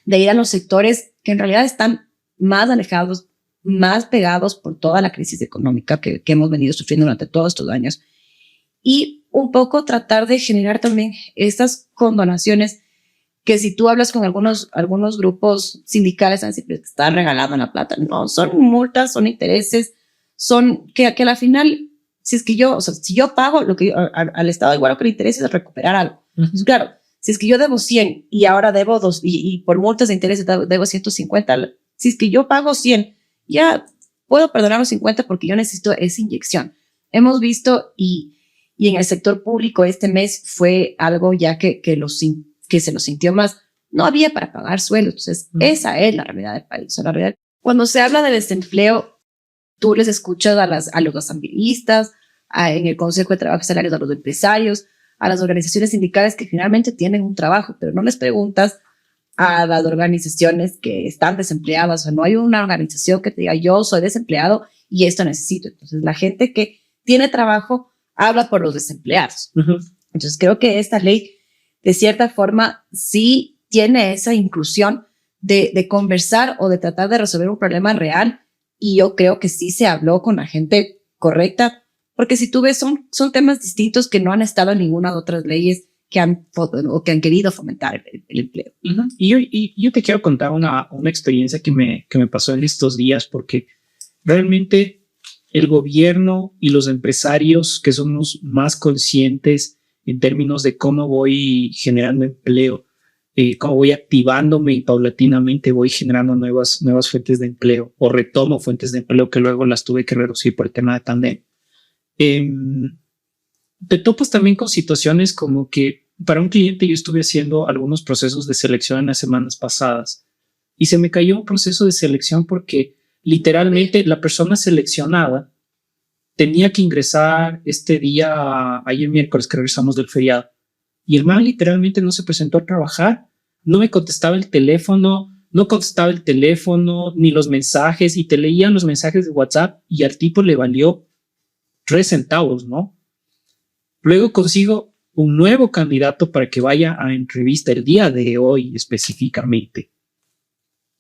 ir a los sectores que en realidad están más alejados, más pegados por toda la crisis económica que hemos venido sufriendo durante todos estos años, y un poco tratar de generar también estas condonaciones que si tú hablas con algunos grupos sindicales, siempre están regalando la plata. No, son multas, son intereses, son que a la final, si es que si yo pago lo que al Estado, igual lo que le interesa es recuperar algo. Pues claro, si es que yo debo 100 y ahora debo 2 y por multas de intereses debo 150, si es que yo pago 100, ya puedo perdonar los 50 porque yo necesito esa inyección. Hemos visto y en el sector público este mes fue algo ya que se lo sintió más. No había para pagar sueldos. Entonces, esa es la realidad del país. La realidad. Cuando se habla de desempleo, tú les escuchas a los asambleístas, en el Consejo de Trabajo y Salarios, a los empresarios, a las organizaciones sindicales que finalmente tienen un trabajo, pero no les preguntas a las organizaciones que están desempleadas. O sea, no hay una organización que te diga, yo soy desempleado y esto necesito. Entonces, la gente que tiene trabajo habla por los desempleados. Entonces, creo que esta ley, de cierta forma, sí tiene esa inclusión de conversar o de tratar de resolver un problema real, y yo creo que sí se habló con la gente correcta, porque si tú ves, son temas distintos que no han estado en ninguna de otras leyes que han querido fomentar el empleo. Y yo te quiero contar una experiencia que me pasó en estos días, porque realmente el gobierno y los empresarios que somos más conscientes en términos de cómo voy generando empleo, cómo voy activándome y paulatinamente voy generando nuevas fuentes de empleo o retomo fuentes de empleo que luego las tuve que reducir por el tema de pandemia. Te topas también con situaciones como que para un cliente yo estuve haciendo algunos procesos de selección en las semanas pasadas y se me cayó un proceso de selección porque literalmente la persona seleccionada tenía que ingresar este día, ayer miércoles que regresamos del feriado, y el man literalmente no se presentó a trabajar, no me contestaba el teléfono, ni los mensajes, y te leían los mensajes de WhatsApp y al tipo le valió 3 centavos, ¿no? Luego consigo un nuevo candidato para que vaya a entrevista el día de hoy específicamente.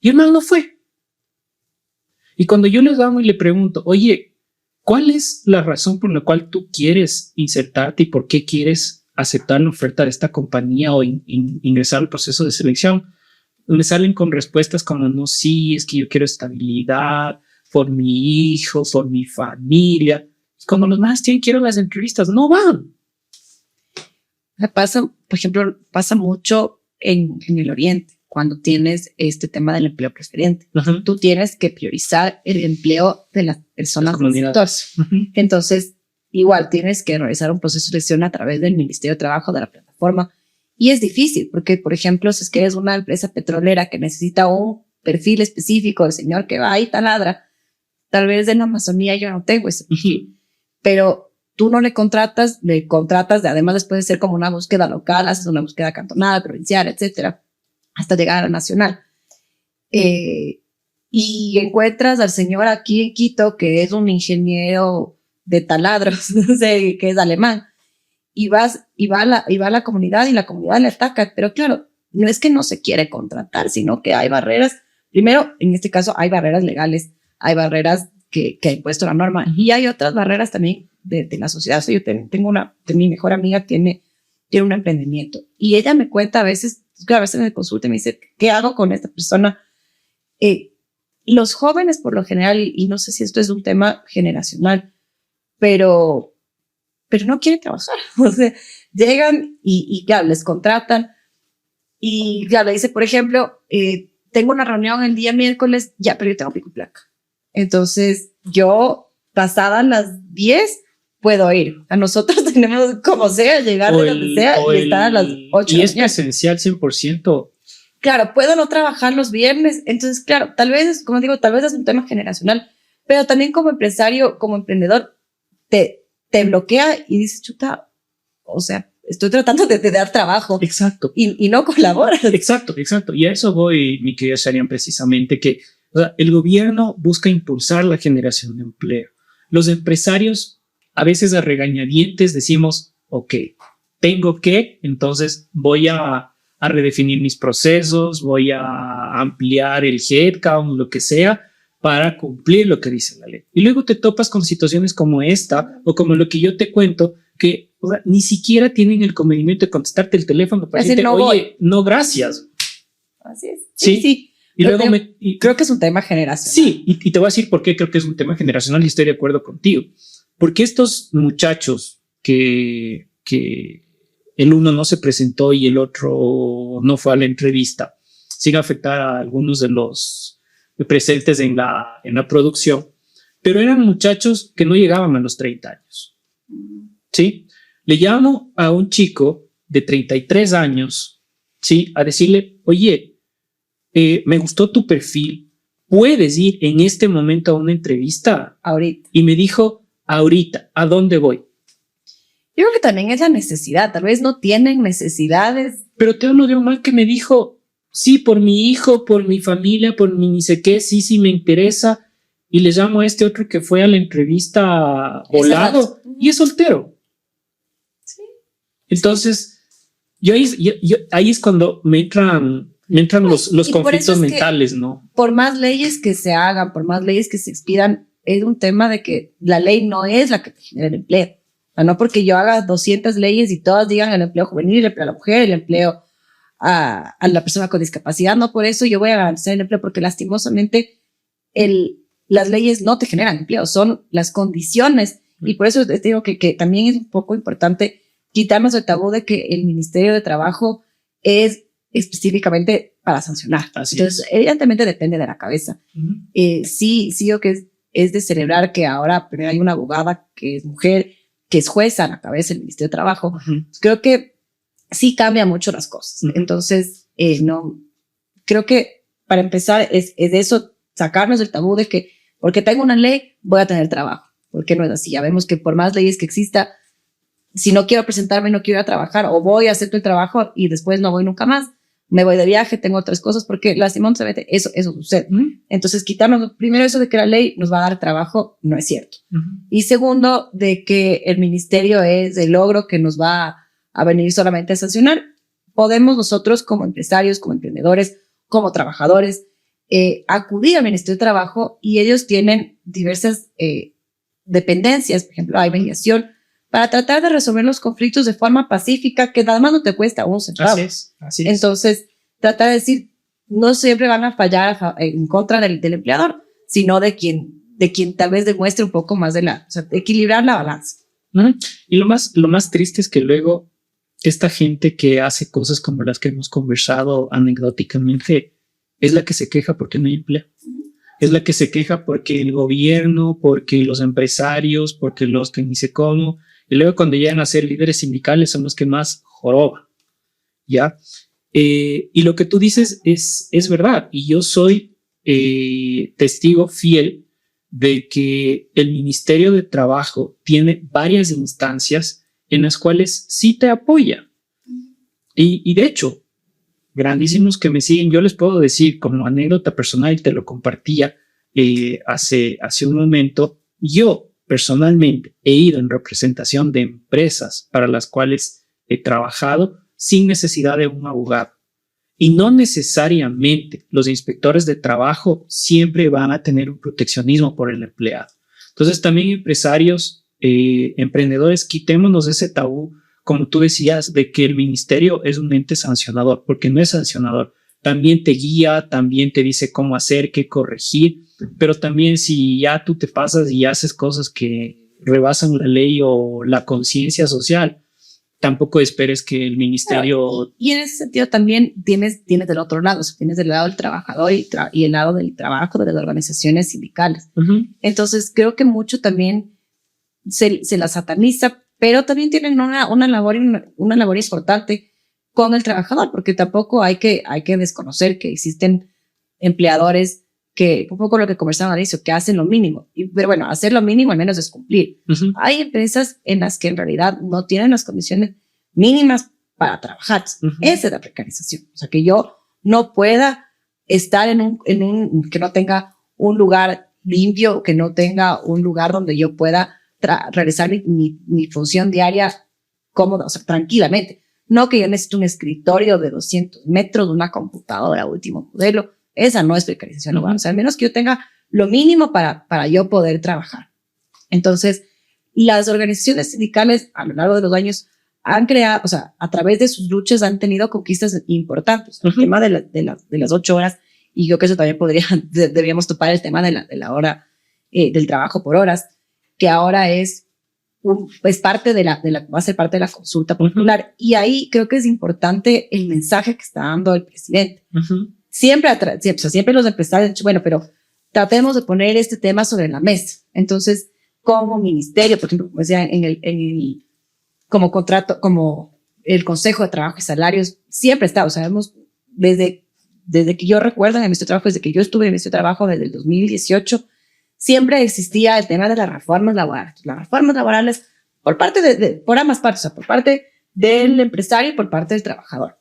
Y el man no fue. Y cuando yo le llamo y le pregunto, oye, ¿cuál es la razón por la cual tú quieres insertarte y por qué quieres aceptar la oferta de esta compañía o ingresar al proceso de selección? Me salen con respuestas como, no, sí, es que yo quiero estabilidad por mi hijo, por mi familia. Cuando los más quiero las entrevistas, no van. Pasa, por ejemplo, pasa mucho en el Oriente, cuando tienes este tema del empleo preferente. Uh-huh. Tú tienes que priorizar el empleo de las personas del sector. Uh-huh. Entonces, igual tienes que realizar un proceso de selección a través del Ministerio de Trabajo, de la plataforma. Y es difícil, porque, por ejemplo, si es que eres una empresa petrolera que necesita un perfil específico del señor que va ahí taladra, tal vez en la Amazonía yo no tengo ese perfil. Uh-huh. Pero tú no le contratas, además después de ser como una búsqueda local, haces una búsqueda cantonal, provincial, etcétera, hasta llegar a la nacional. Y encuentras al señor aquí en Quito, que es un ingeniero de taladros, no sé, que es alemán, y va a la comunidad y la comunidad le ataca. Pero claro, no es que no se quiere contratar, sino que hay barreras. Primero, en este caso, hay barreras legales, hay barreras que ha impuesto la norma, y hay otras barreras también de la sociedad. O sea, yo tengo mi mejor amiga tiene un emprendimiento, y ella me cuenta a veces me consulta y me dice, ¿qué hago con esta persona? Los jóvenes por lo general, y no sé si esto es un tema generacional, pero no quieren trabajar. O sea, llegan y claro, les contratan, y claro, le dice, por ejemplo, tengo una reunión el día miércoles, ya, pero yo tengo pico y placa. Entonces, yo, pasadas las 10, puedo ir. A nosotros tenemos, como sea, llegar de donde sea y estar a las 8. Y es presencial 100%. Claro, puedo no trabajar los viernes. Entonces, claro, tal vez, como digo, tal vez es un tema generacional, pero también como empresario, como emprendedor, te bloquea y dices, chuta, o sea, estoy tratando de dar trabajo. Exacto. Y no colaboras. Exacto. Y a eso voy, mi querida Sharian, precisamente, que o sea, el gobierno busca impulsar la generación de empleo. Los empresarios, a veces a regañadientes, decimos, ok, tengo que, entonces voy a redefinir mis procesos, voy a ampliar el headcount, lo que sea, para cumplir lo que dice la ley. Y luego te topas con situaciones como esta, o como lo que yo te cuento, que o sea, ni siquiera tienen el convenimiento de contestarte el teléfono para decirte, oye, no, gracias. Así es. Sí. Y luego creo que es un tema generacional. Sí, y te voy a decir por qué creo que es un tema generacional y estoy de acuerdo contigo. Porque estos muchachos que el uno no se presentó y el otro no fue a la entrevista, sin afectar a algunos de los presentes en la producción, pero eran muchachos que no llegaban a los 30 años. ¿Sí? Le llamo a un chico de 33 años, ¿sí? A decirle, oye, me gustó tu perfil, ¿puedes ir en este momento a una entrevista? Ahorita. Y me dijo, ahorita, ¿a dónde voy? Yo creo que también es la necesidad, tal vez no tienen necesidades. Pero te hablo de un man que me dijo, sí, por mi hijo, por mi familia, por mi ni sé qué, sí, me interesa. Y le llamo a este otro que fue a la entrevista volado y es soltero. Sí. Entonces, ahí es cuando me entran los conflictos mentales, ¿no? Por más leyes que se hagan, por más leyes que se expidan, es un tema de que la ley no es la que te genera el empleo. sea, no porque yo haga 200 leyes y todas digan el empleo juvenil, el empleo a la mujer, el empleo a la persona con discapacidad, no por eso yo voy a garantizar el empleo, porque lastimosamente las leyes no te generan empleo, son las condiciones. Y por eso te digo que también es un poco importante quitarnos el tabú de que el Ministerio de Trabajo es específicamente para sancionar. Entonces, evidentemente depende de la cabeza. Sí, yo que es de celebrar que ahora hay una abogada que es mujer, que es jueza a la cabeza del Ministerio de Trabajo. Creo que sí cambia mucho las cosas. Entonces, no, creo que para empezar es eso, sacarnos el tabú de que porque tengo una ley voy a tener trabajo. Porque no es así. Ya vemos que por más leyes que exista, si no quiero presentarme, no quiero ir a trabajar, o voy a hacer el trabajo y después no voy nunca más, me voy de viaje, tengo otras cosas, porque lastimosamente eso sucede. Entonces, quitarnos primero eso de que la ley nos va a dar trabajo, no es cierto. Y segundo, de que el ministerio es el logro que nos va a venir solamente a sancionar. Podemos nosotros como empresarios, como emprendedores, como trabajadores, acudir al Ministerio de Trabajo, y ellos tienen diversas dependencias, por ejemplo, hay mediación, para tratar de resolver los conflictos de forma pacífica, que nada más no te cuesta un centavo. Así es. Entonces, tratar de decir, no siempre van a fallar en contra del empleador, sino de quien tal vez demuestre un poco más de equilibrar la balanza. Y lo más triste es que luego esta gente que hace cosas como las que hemos conversado anecdóticamente es la que se queja porque no hay empleo. Es la que se queja porque el gobierno, porque los empresarios, porque los que ni sé cómo. Y luego cuando llegan a ser líderes sindicales son los que más joroban, ¿ya? Y lo que tú dices es verdad. Y yo soy testigo fiel de que el Ministerio de Trabajo tiene varias instancias en las cuales sí te apoya. Y de hecho, grandísimos que me siguen, yo les puedo decir como anécdota personal, y te lo compartía hace un momento, yo personalmente he ido en representación de empresas para las cuales he trabajado sin necesidad de un abogado. Y no necesariamente los inspectores de trabajo siempre van a tener un proteccionismo por el empleado. Entonces también empresarios, emprendedores, quitémonos ese tabú, como tú decías, de que el ministerio es un ente sancionador, porque no es sancionador. También te guía, también te dice cómo hacer, qué corregir, pero también si ya tú te pasas y haces cosas que rebasan la ley o la conciencia social, tampoco esperes que el ministerio... Y en ese sentido también tienes del otro lado, o sea, tienes del lado del trabajador y el lado del trabajo de las organizaciones sindicales. Entonces creo que mucho también se la sataniza, pero también tienen una labor importante con el trabajador, porque tampoco hay que desconocer que existen empleadores que, un poco lo que conversaba al inicio, que hacen lo mínimo. Pero bueno, hacer lo mínimo al menos es cumplir. Hay empresas en las que en realidad no tienen las condiciones mínimas para trabajar. Esa es la precarización. O sea, que yo no pueda estar en un que no tenga un lugar limpio, que no tenga un lugar donde yo pueda realizar mi función diaria cómoda, o sea, tranquilamente. No que yo necesito un escritorio de 200 metros, una computadora último modelo. Esa no es precarización laboral. O sea, al menos que yo tenga lo mínimo para yo poder trabajar. Entonces, las organizaciones sindicales a lo largo de los años han creado, o sea, a través de sus luchas han tenido conquistas importantes. El tema de las 8 horas, y yo creo que eso también deberíamos topar el tema de la hora, del trabajo por horas, que ahora es parte va a ser parte de la consulta popular. Y ahí creo que es importante el mensaje que está dando el presidente. Siempre los empresarios han dicho, bueno, pero tratemos de poner este tema sobre la mesa. Entonces, como ministerio, por ejemplo, como decía, como contrato, como el Consejo de Trabajo y Salarios, siempre está, o sea, hemos, desde que yo recuerdo en el Ministerio de Trabajo, desde que yo estuve en el Ministerio de Trabajo, desde el 2018, siempre existía el tema de las reformas laborales. Las reformas laborales por parte por ambas partes, o sea, por parte del empresario y por parte del trabajador.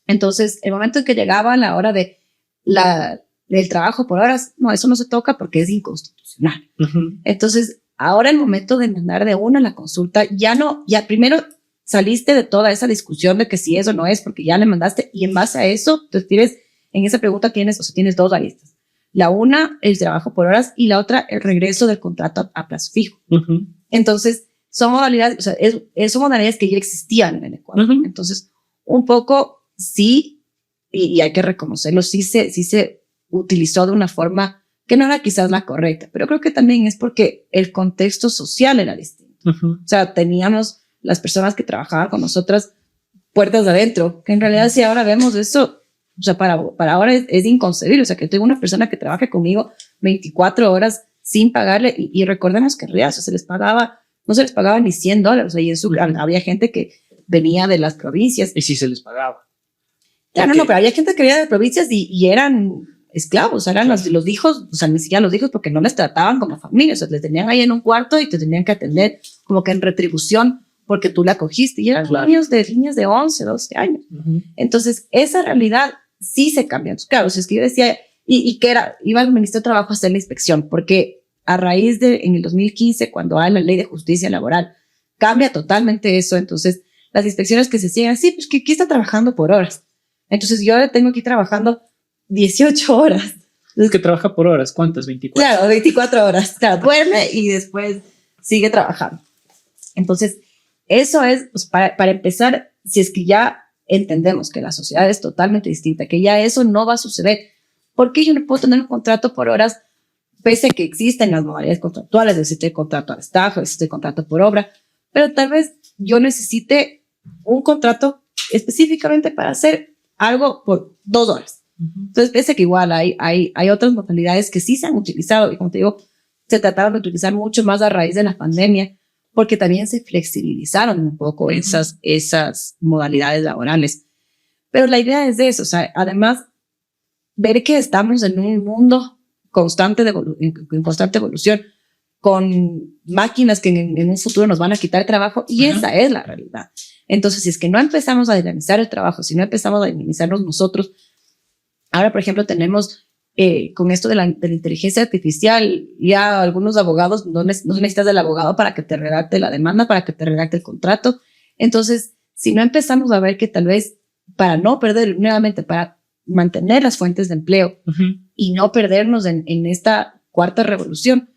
Entonces, el momento en que llegaba la hora del trabajo por horas, no, eso no se toca porque es inconstitucional. Entonces, ahora el momento de mandar de una la consulta, ya primero saliste de toda esa discusión de que si eso no es, porque ya le mandaste, y en base a eso, entonces en esa pregunta tienes dos aristas. La una, el trabajo por horas, y la otra, el regreso del contrato a plazo fijo. Entonces, son modalidades, o sea, son modalidades que ya existían en el Ecuador. Entonces, un poco sí, y hay que reconocerlo, sí se utilizó de una forma que no era quizás la correcta, pero creo que también es porque el contexto social era distinto. O sea, teníamos las personas que trabajaban con nosotras puertas de adentro, que en realidad si ahora vemos eso, o sea, para ahora es inconcebible. O sea, que tengo una persona que trabaje conmigo 24 horas sin pagarle, y recordemos que en realidad se les pagaba, no se les pagaba ni $100. O sea, y había gente que venía de las provincias. Y sí se les pagaba. Claro, no, pero había gente que venía de provincias y eran esclavos, eran los hijos, o sea, ni siquiera los hijos, porque no les trataban como familia. O sea, les tenían ahí en un cuarto y te tenían que atender como que en retribución porque tú la cogiste, y eran niños de 11, 12 años. Entonces, esa realidad sí se cambia. Entonces, claro, si es que yo decía, y que iba al Ministerio de Trabajo a hacer la inspección, porque a raíz en el 2015, cuando hay la Ley de Justicia Laboral, cambia totalmente eso. Entonces, las inspecciones que se hacían, sí, pues que aquí está trabajando por horas. Entonces, yo tengo aquí trabajando 18 horas. Es que trabaja por horas, ¿cuántas? 24. Claro, 24 horas. Claro, duerme y después sigue trabajando. Entonces, eso es, pues, para empezar, si es que ya entendemos que la sociedad es totalmente distinta, que ya eso no va a suceder, ¿por qué yo no puedo tener un contrato por horas, pese a que existen las modalidades contractuales, existe el contrato al staff, existe el contrato por obra, pero tal vez yo necesite un contrato específicamente para hacer algo por 2 horas? Entonces, pese a que igual hay otras modalidades que sí se han utilizado, y como te digo, se trataron de utilizar mucho más a raíz de la pandemia, porque también se flexibilizaron un poco esas modalidades laborales. Pero la idea es de eso, o sea, además, ver que estamos en un mundo constante en constante evolución, con máquinas que en un futuro nos van a quitar trabajo, y esa es la realidad. Entonces, si es que no empezamos a dinamizar el trabajo, si no empezamos a dinamizarnos nosotros, ahora, por ejemplo, tenemos con esto de la inteligencia artificial, ya algunos abogados no necesitas del abogado para que te redacte la demanda, para que te redacte el contrato. Entonces, si no empezamos a ver que tal vez para no perder, nuevamente, para mantener las fuentes de empleo y no perdernos en esta cuarta revolución,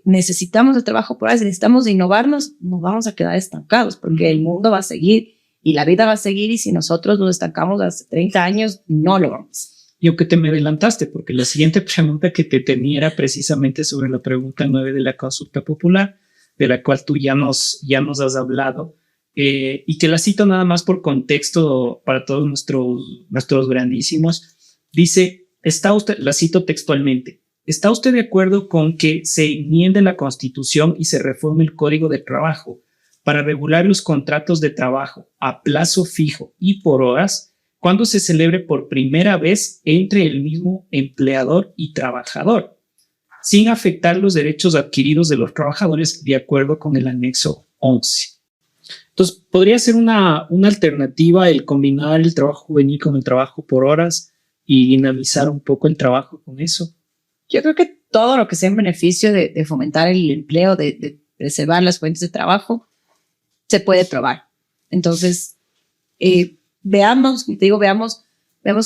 necesitamos el trabajo por ahí, necesitamos innovarnos, nos vamos a quedar estancados, porque el mundo va a seguir y la vida va a seguir, y si nosotros nos estancamos hace 30 años, no lo vamos. Y aunque te me adelantaste, porque la siguiente pregunta que te tenía era precisamente sobre la pregunta 9 de la consulta popular, de la cual tú ya nos has hablado, y que la cito nada más por contexto para todos nuestros grandísimos. Dice, la cito textualmente, ¿está usted de acuerdo con que se enmiende la Constitución y se reforme el Código de Trabajo para regular los contratos de trabajo a plazo fijo y por horas, cuando se celebre por primera vez entre el mismo empleador y trabajador, sin afectar los derechos adquiridos de los trabajadores de acuerdo con el anexo 11? Entonces, podría ser una alternativa el combinar el trabajo juvenil con el trabajo por horas y dinamizar un poco el trabajo con eso. Yo creo que todo lo que sea en beneficio de fomentar el empleo, de preservar las fuentes de trabajo, se puede probar. Entonces, veamos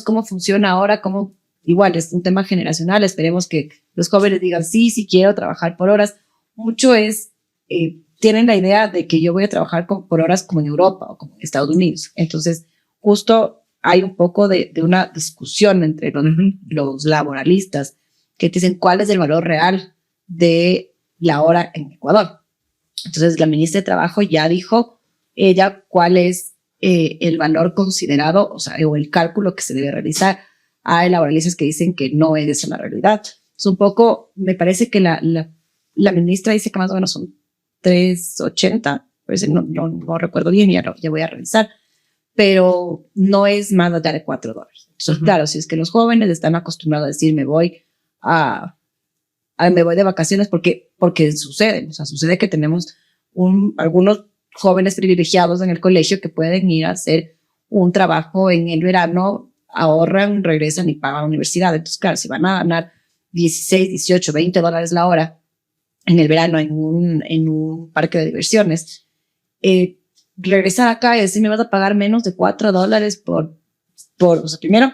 cómo funciona ahora, cómo, igual es un tema generacional, esperemos que los jóvenes digan, sí quiero trabajar por horas. Mucho tienen la idea de que yo voy a trabajar por horas como en Europa o como en Estados Unidos. Entonces, justo hay un poco de una discusión entre los laboralistas que dicen cuál es el valor real de la hora en Ecuador. Entonces, la ministra de Trabajo ya dijo cuál es el valor considerado, o sea, o el cálculo que se debe realizar. Hay laboralistas que dicen que no es esa la realidad. Es un poco, me parece que la ministra dice que más o menos son 3.80, pues no recuerdo bien, ya voy a revisar, pero no es más allá de $4. Entonces, claro, si es que los jóvenes están acostumbrados a decir me voy de vacaciones porque sucede, o sea, sucede que tenemos algunos jóvenes privilegiados en el colegio que pueden ir a hacer un trabajo en el verano, ahorran, regresan y pagan la universidad. Entonces, claro, si van a ganar 16, 18, $20 la hora en el verano en un parque de diversiones, regresar acá y decir me vas a pagar menos de $4 o sea, primero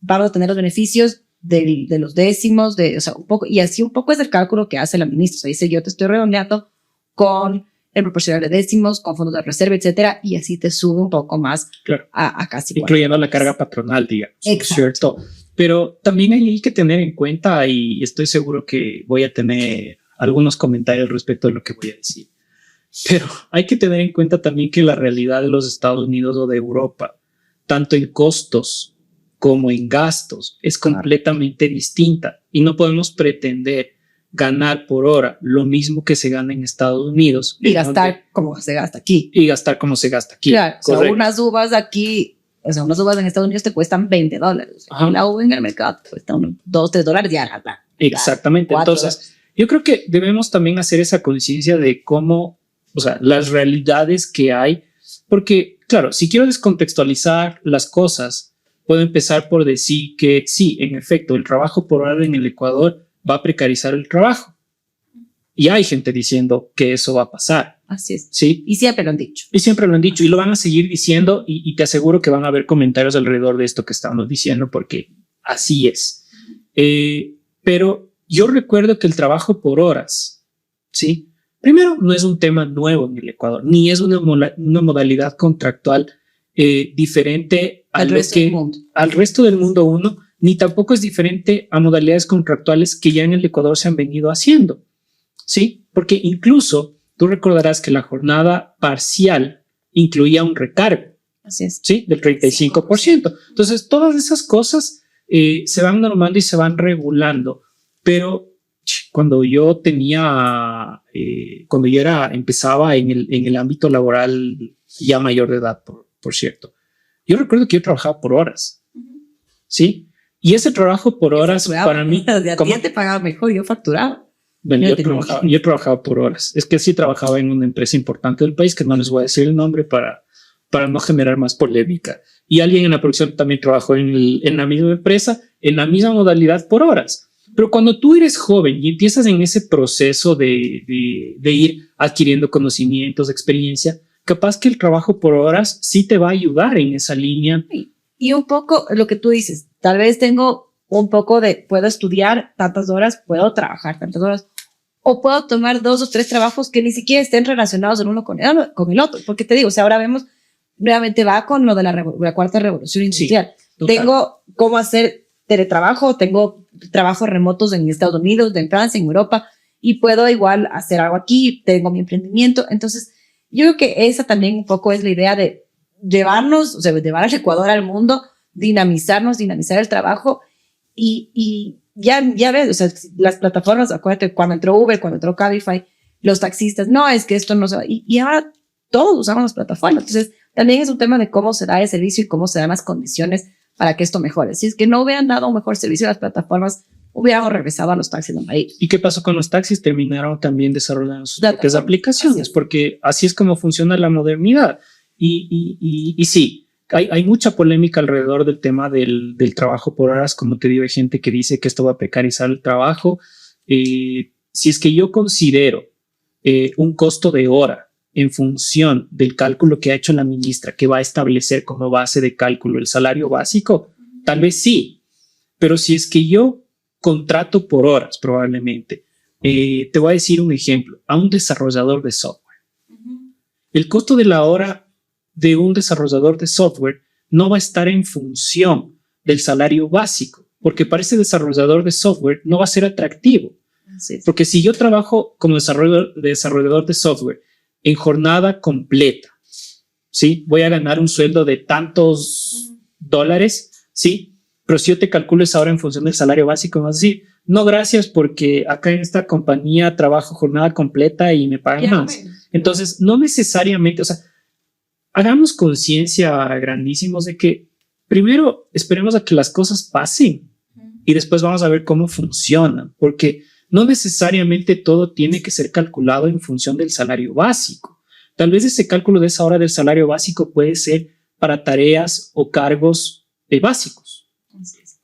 vamos a tener los beneficios de los décimos, o sea, un poco, y así un poco es el cálculo que hace la ministra. O sea, dice, yo te estoy redondeando con el proporcional de décimos, con fondos de reserva, etcétera, y así te sube un poco más Claro. a casi Incluyendo la carga patronal, digamos. Exacto. ¿Cierto? Pero también hay que tener en cuenta, y estoy seguro que voy a tener algunos comentarios respecto a lo que voy a decir, pero hay que tener en cuenta también que la realidad de los Estados Unidos o de Europa, tanto en costos como en gastos, es completamente distinta, y no podemos pretender ganar por hora lo mismo que se gana en Estados Unidos y gastar como se gasta aquí. Y gastar como se gasta aquí. Claro, o sea, unas uvas aquí, o sea, unas uvas en Estados Unidos te cuestan $20. Y la uva en el mercado te cuesta unos $2-3 ya. Exactamente. Entonces, yo creo que debemos también hacer esa conciencia de cómo, o sea, las realidades que hay, porque, claro, si quiero descontextualizar las cosas, puedo empezar por decir que sí, en efecto, el trabajo por hora en el Ecuador va a precarizar el trabajo. Y hay gente diciendo que eso va a pasar. Así es. Sí. Y siempre lo han dicho. Y siempre lo han dicho y lo van a seguir diciendo, y te aseguro que van a haber comentarios alrededor de esto que estamos diciendo porque así es. Pero yo recuerdo que el trabajo por horas, ¿sí? Primero, no es un tema nuevo en el Ecuador, ni es una modalidad contractual diferente al resto del mundo uno, ni tampoco es diferente a modalidades contractuales que ya en el Ecuador se han venido haciendo, ¿sí? Porque incluso tú recordarás que la jornada parcial incluía un recargo, así es, ¿sí? Del 35%. Entonces, todas esas cosas se van normando y se van regulando, pero cuando yo empezaba en el ámbito laboral ya mayor de edad, por cierto, yo recuerdo que yo trabajaba por horas, ¿sí? Y ese trabajo por horas para mí... Ya te pagaba mejor, yo facturaba. Bueno, yo trabajaba por horas. Es que sí trabajaba en una empresa importante del país, que no les voy a decir el nombre para no generar más polémica. Y alguien en la producción también trabajó en la misma empresa, en la misma modalidad por horas. Pero cuando tú eres joven y empiezas en ese proceso de ir adquiriendo conocimientos, experiencia, capaz que el trabajo por horas sí te va a ayudar en esa línea. Y un poco lo que tú dices, tal vez tengo un poco puedo estudiar tantas horas, puedo trabajar tantas horas, o puedo tomar 2 o 3 trabajos que ni siquiera estén relacionados el uno con el otro. Porque te digo, o sea, ahora vemos, realmente va con lo de la cuarta revolución industrial. Sí, tengo cómo hacer teletrabajo, tengo trabajos remotos en Estados Unidos, en Francia, en Europa, y puedo igual hacer algo aquí, tengo mi emprendimiento. Entonces, yo creo que esa también un poco es la idea de llevarnos, o sea, llevar al Ecuador al mundo, dinamizar el trabajo y ya ves, o sea, las plataformas, acuérdate, cuando entró Uber, cuando entró Cabify, los taxistas, no, es que esto no se va, y ahora todos usamos las plataformas. Entonces, también es un tema de cómo se da el servicio y cómo se dan las condiciones para que esto mejore. Si es que no hubieran dado un mejor servicio a las plataformas, hubiéramos regresado a los taxis del país. ¿Y qué pasó con los taxis? Terminaron también desarrollando sus propias aplicaciones, porque así es como funciona la modernidad. Y sí, hay mucha polémica alrededor del tema del trabajo por horas. Como te digo, hay gente que dice que esto va a precarizar el trabajo. Si es que yo considero un costo de hora en función del cálculo que ha hecho la ministra, que va a establecer como base de cálculo el salario básico, tal vez sí, pero si es que yo contrato por horas, probablemente, te voy a decir un ejemplo, a un desarrollador de software. El costo de la hora de un desarrollador de software no va a estar en función del salario básico, porque para ese desarrollador de software no va a ser atractivo. Sí. Porque si yo trabajo como desarrollador de software en jornada completa, ¿sí? Voy a ganar un sueldo de tantos dólares, ¿sí? Pero si yo te calculo esa hora en función del salario básico, me vas a decir, no, gracias, porque acá en esta compañía trabajo jornada completa y me pagan más. Entonces, no necesariamente, o sea, hagamos conciencia grandísimos de que primero esperemos a que las cosas pasen y después vamos a ver cómo funcionan, porque no necesariamente todo tiene que ser calculado en función del salario básico. Tal vez ese cálculo de esa hora del salario básico puede ser para tareas o cargos básicos,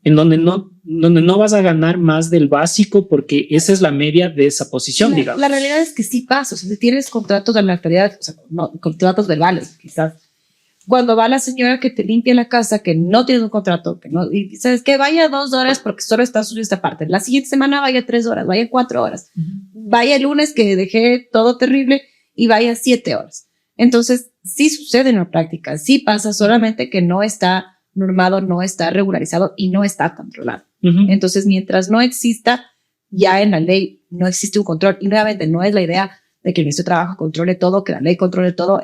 en donde no vas a ganar más del básico porque esa es la media de esa posición, digamos. La realidad es que sí pasa. O sea, si tienes contratos de la actualidad, o sea, no, contratos verbales, quizás. Cuando va la señora que te limpia la casa, que no tienes un contrato, que no, y sabes que vaya 2 horas porque solo está suyo esta parte. La siguiente semana vaya 3 horas, vaya 4 horas. Vaya el lunes que dejé todo terrible y vaya 7 horas. Entonces, sí sucede en la práctica, sí pasa, solamente que no está normado, no está regularizado y no está controlado. Entonces, mientras no exista, ya en la ley no existe un control. Y nuevamente, no es la idea de que el Ministerio de Trabajo controle todo, que la ley controle todo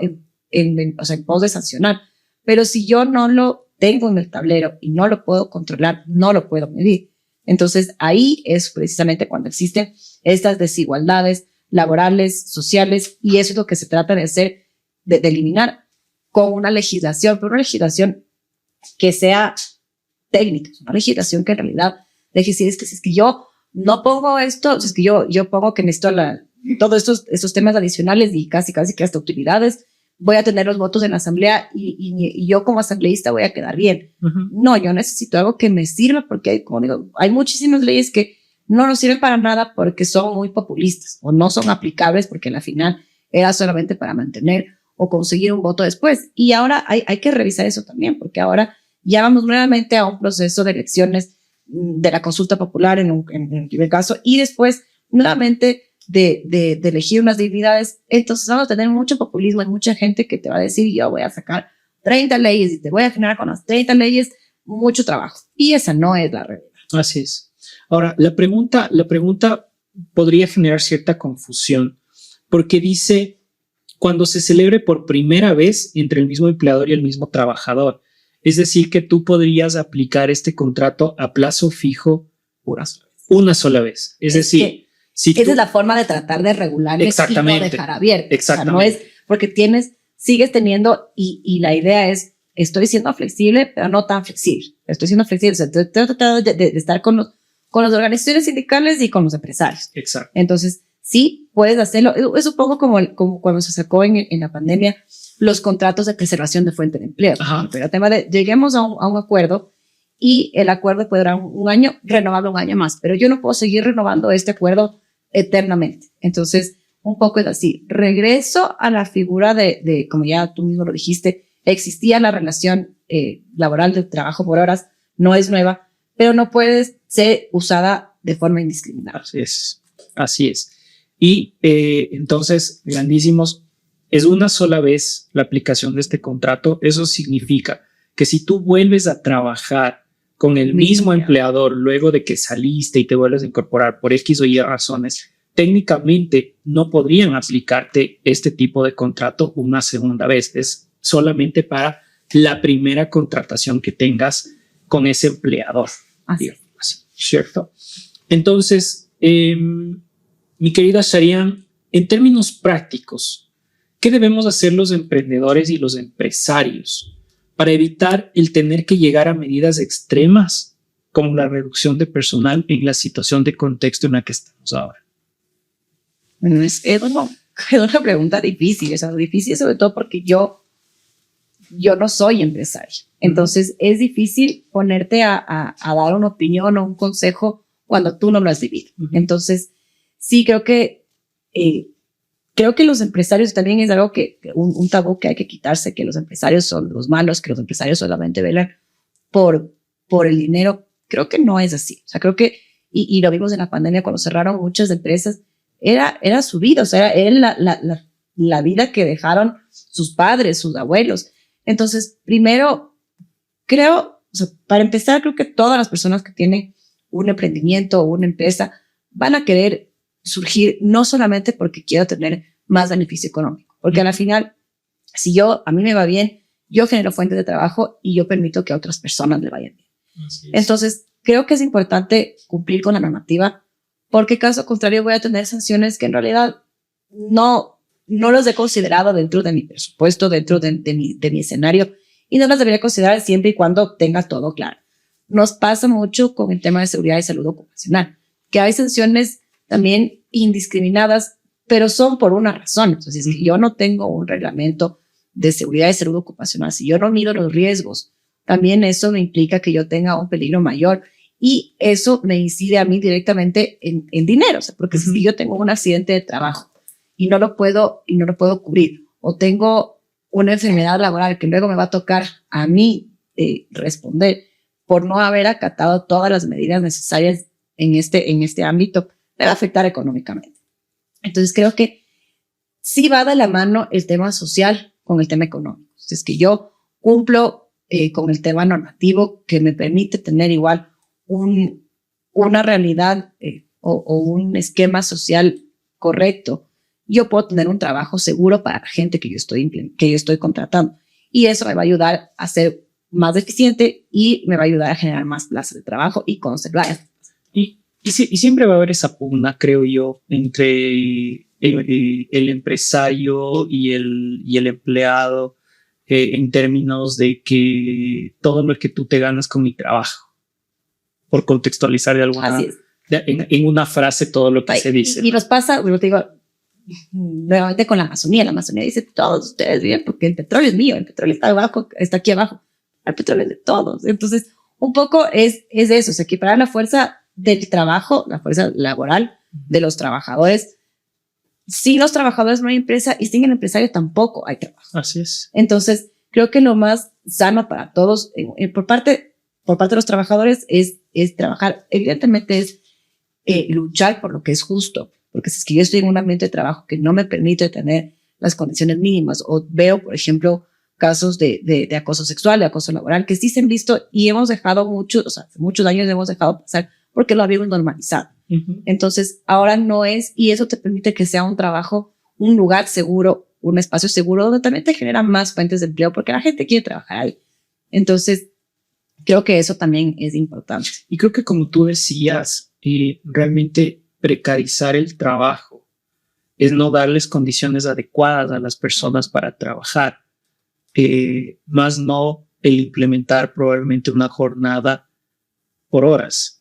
en pos de sancionar. Pero si yo no lo tengo en el tablero y no lo puedo controlar, no lo puedo medir. Entonces, ahí es precisamente cuando existen estas desigualdades laborales, sociales, y eso es lo que se trata de hacer, de eliminar con una legislación, pero una legislación que sea técnica, una legislación que en realidad deje decir, es que si es que yo no pongo esto, si es que yo pongo que necesito todos estos temas adicionales y casi que hasta utilidades, voy a tener los votos en la asamblea y yo como asambleísta voy a quedar bien. No, yo necesito algo que me sirva porque, como digo, hay muchísimas leyes que no nos sirven para nada porque son muy populistas o no son aplicables porque al final era solamente para mantener o conseguir un voto después. Y ahora hay que revisar eso también, porque ahora ya vamos nuevamente a un proceso de elecciones de la consulta popular en el primer caso y después nuevamente de elegir unas dignidades. Entonces vamos a tener mucho populismo y mucha gente que te va a decir, yo voy a sacar 30 leyes y te voy a generar con las 30 leyes mucho trabajo. Y esa no es la realidad. Así es. Ahora, la pregunta podría generar cierta confusión porque dice cuando se celebre por primera vez entre el mismo empleador y el mismo trabajador. Es decir, que tú podrías aplicar este contrato a plazo fijo una sola vez. Es decir, si esa es la forma de tratar de regular y no dejar abierto. Exactamente. O sea, no es porque sigues teniendo y la idea es, estoy siendo flexible, pero no tan flexible. Estoy siendo flexible. O sea, estoy tratando de estar con las organizaciones sindicales y con los empresarios. Exacto. Entonces, sí, puedes hacerlo. Es un poco como cuando se sacó en la pandemia los contratos de preservación de fuente de empleo. Pero el tema de lleguemos a un acuerdo y el acuerdo puede durar un año, renovable un año más, pero yo no puedo seguir renovando este acuerdo eternamente. Entonces, un poco es así. Regreso a la figura de como ya tú mismo lo dijiste, existía la relación laboral de trabajo por horas, no es nueva, pero no puede ser usada de forma indiscriminada. Así es. Y entonces, grandísimos, es una sola vez la aplicación de este contrato. Eso significa que si tú vuelves a trabajar con el mismo empleador luego de que saliste y te vuelves a incorporar por X o Y razones, técnicamente no podrían aplicarte este tipo de contrato una segunda vez. Es solamente para la primera contratación que tengas con ese empleador. Así, ¿cierto? Entonces, mi querida Sharian, en términos prácticos, ¿qué debemos hacer los emprendedores y los empresarios para evitar el tener que llegar a medidas extremas como la reducción de personal en la situación de contexto en la que estamos ahora? Bueno, es una pregunta difícil, difícil sobre todo porque yo no soy empresario. Entonces es difícil ponerte a dar una opinión o un consejo cuando tú no lo has vivido. Entonces sí creo que los empresarios también es algo un tabú que hay que quitarse, que los empresarios son los malos, que los empresarios solamente velan por el dinero. Creo que no es así. O sea, creo que, y lo vimos en la pandemia cuando cerraron muchas empresas, era su vida, o sea, era la vida que dejaron sus padres, sus abuelos. Entonces, primero, creo, o sea, para empezar, creo que todas las personas que tienen un emprendimiento o una empresa van a querer surgir no solamente porque quiero tener más beneficio económico, porque al final, si a mí me va bien, yo genero fuentes de trabajo y yo permito que a otras personas le vayan bien. Entonces, creo que es importante cumplir con la normativa, porque caso contrario voy a tener sanciones que en realidad no los he considerado dentro de mi presupuesto, dentro de mi escenario, y no las debería considerar siempre y cuando tenga todo claro. Nos pasa mucho con el tema de seguridad y salud ocupacional, que hay sanciones también indiscriminadas, pero son por una razón. Entonces, si yo no tengo un reglamento de seguridad y salud ocupacional, si yo no mido los riesgos, también eso me implica que yo tenga un peligro mayor y eso me incide a mí directamente en dinero. O sea, porque si yo tengo un accidente de trabajo y no lo puedo cubrir, o tengo una enfermedad laboral que luego me va a tocar a mí responder por no haber acatado todas las medidas necesarias en este ámbito, me va a afectar económicamente. Entonces creo que sí va de la mano el tema social con el tema económico. Es que yo cumplo con el tema normativo que me permite tener igual una realidad o un esquema social correcto, yo puedo tener un trabajo seguro para la gente que yo estoy contratando. Y eso me va a ayudar a ser más eficiente y me va a ayudar a generar más plazas de trabajo y conservar. Y siempre va a haber esa pugna, creo yo, entre el empresario y el empleado en términos de que todo lo que tú te ganas con mi trabajo, por contextualizar de alguna en una frase todo lo que se dice. Y nos pasa, bueno, te digo, nuevamente con la Amazonía. La Amazonía dice, todos ustedes bien, porque el petróleo es mío, el petróleo está abajo, está aquí abajo, el petróleo es de todos. Entonces, un poco es eso, o sea, equiparar la fuerza del trabajo, la fuerza laboral de los trabajadores. Sin los trabajadores no hay empresa y sin el empresario tampoco hay trabajo. Así es. Entonces, creo que lo más sano para todos, por parte de los trabajadores, es trabajar. Evidentemente es luchar por lo que es justo, porque si es que yo estoy en un ambiente de trabajo que no me permite tener las condiciones mínimas, o veo, por ejemplo, casos de acoso sexual, de acoso laboral, que sí se han visto y hemos dejado hace muchos años hemos dejado pasar porque lo habíamos normalizado. Entonces, ahora no es, y eso te permite que sea un trabajo, un lugar seguro, un espacio seguro, donde también te genera más fuentes de empleo, porque la gente quiere trabajar ahí. Entonces, creo que eso también es importante. Y creo que como tú decías, realmente precarizar el trabajo es no darles condiciones adecuadas a las personas para trabajar, más no el implementar probablemente una jornada por horas.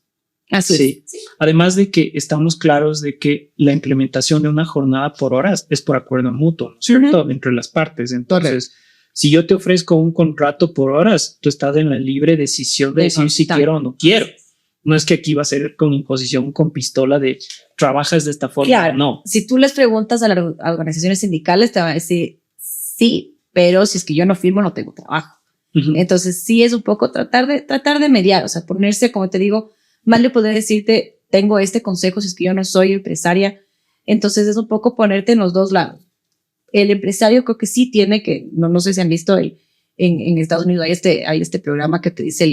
Así es. Además de que estamos claros de que la implementación de una jornada por horas es por acuerdo mutuo, ¿no es cierto? Entre las partes. Entonces, si yo te ofrezco un contrato por horas, tú estás en la libre decisión de decir si quiero o no quiero. No es que aquí va a ser con imposición, con pistola de trabajas de esta forma. Claro, no. Si tú les preguntas a las organizaciones sindicales, te van a decir sí, pero si es que yo no firmo, no tengo trabajo. Entonces, sí es un poco tratar de mediar, o sea, ponerse, como te digo, más le podría decirte, tengo este consejo si es que yo no soy empresaria. Entonces, es un poco ponerte en los dos lados. El empresario creo que sí tiene que, no sé si han visto en Estados Unidos hay este programa que te dice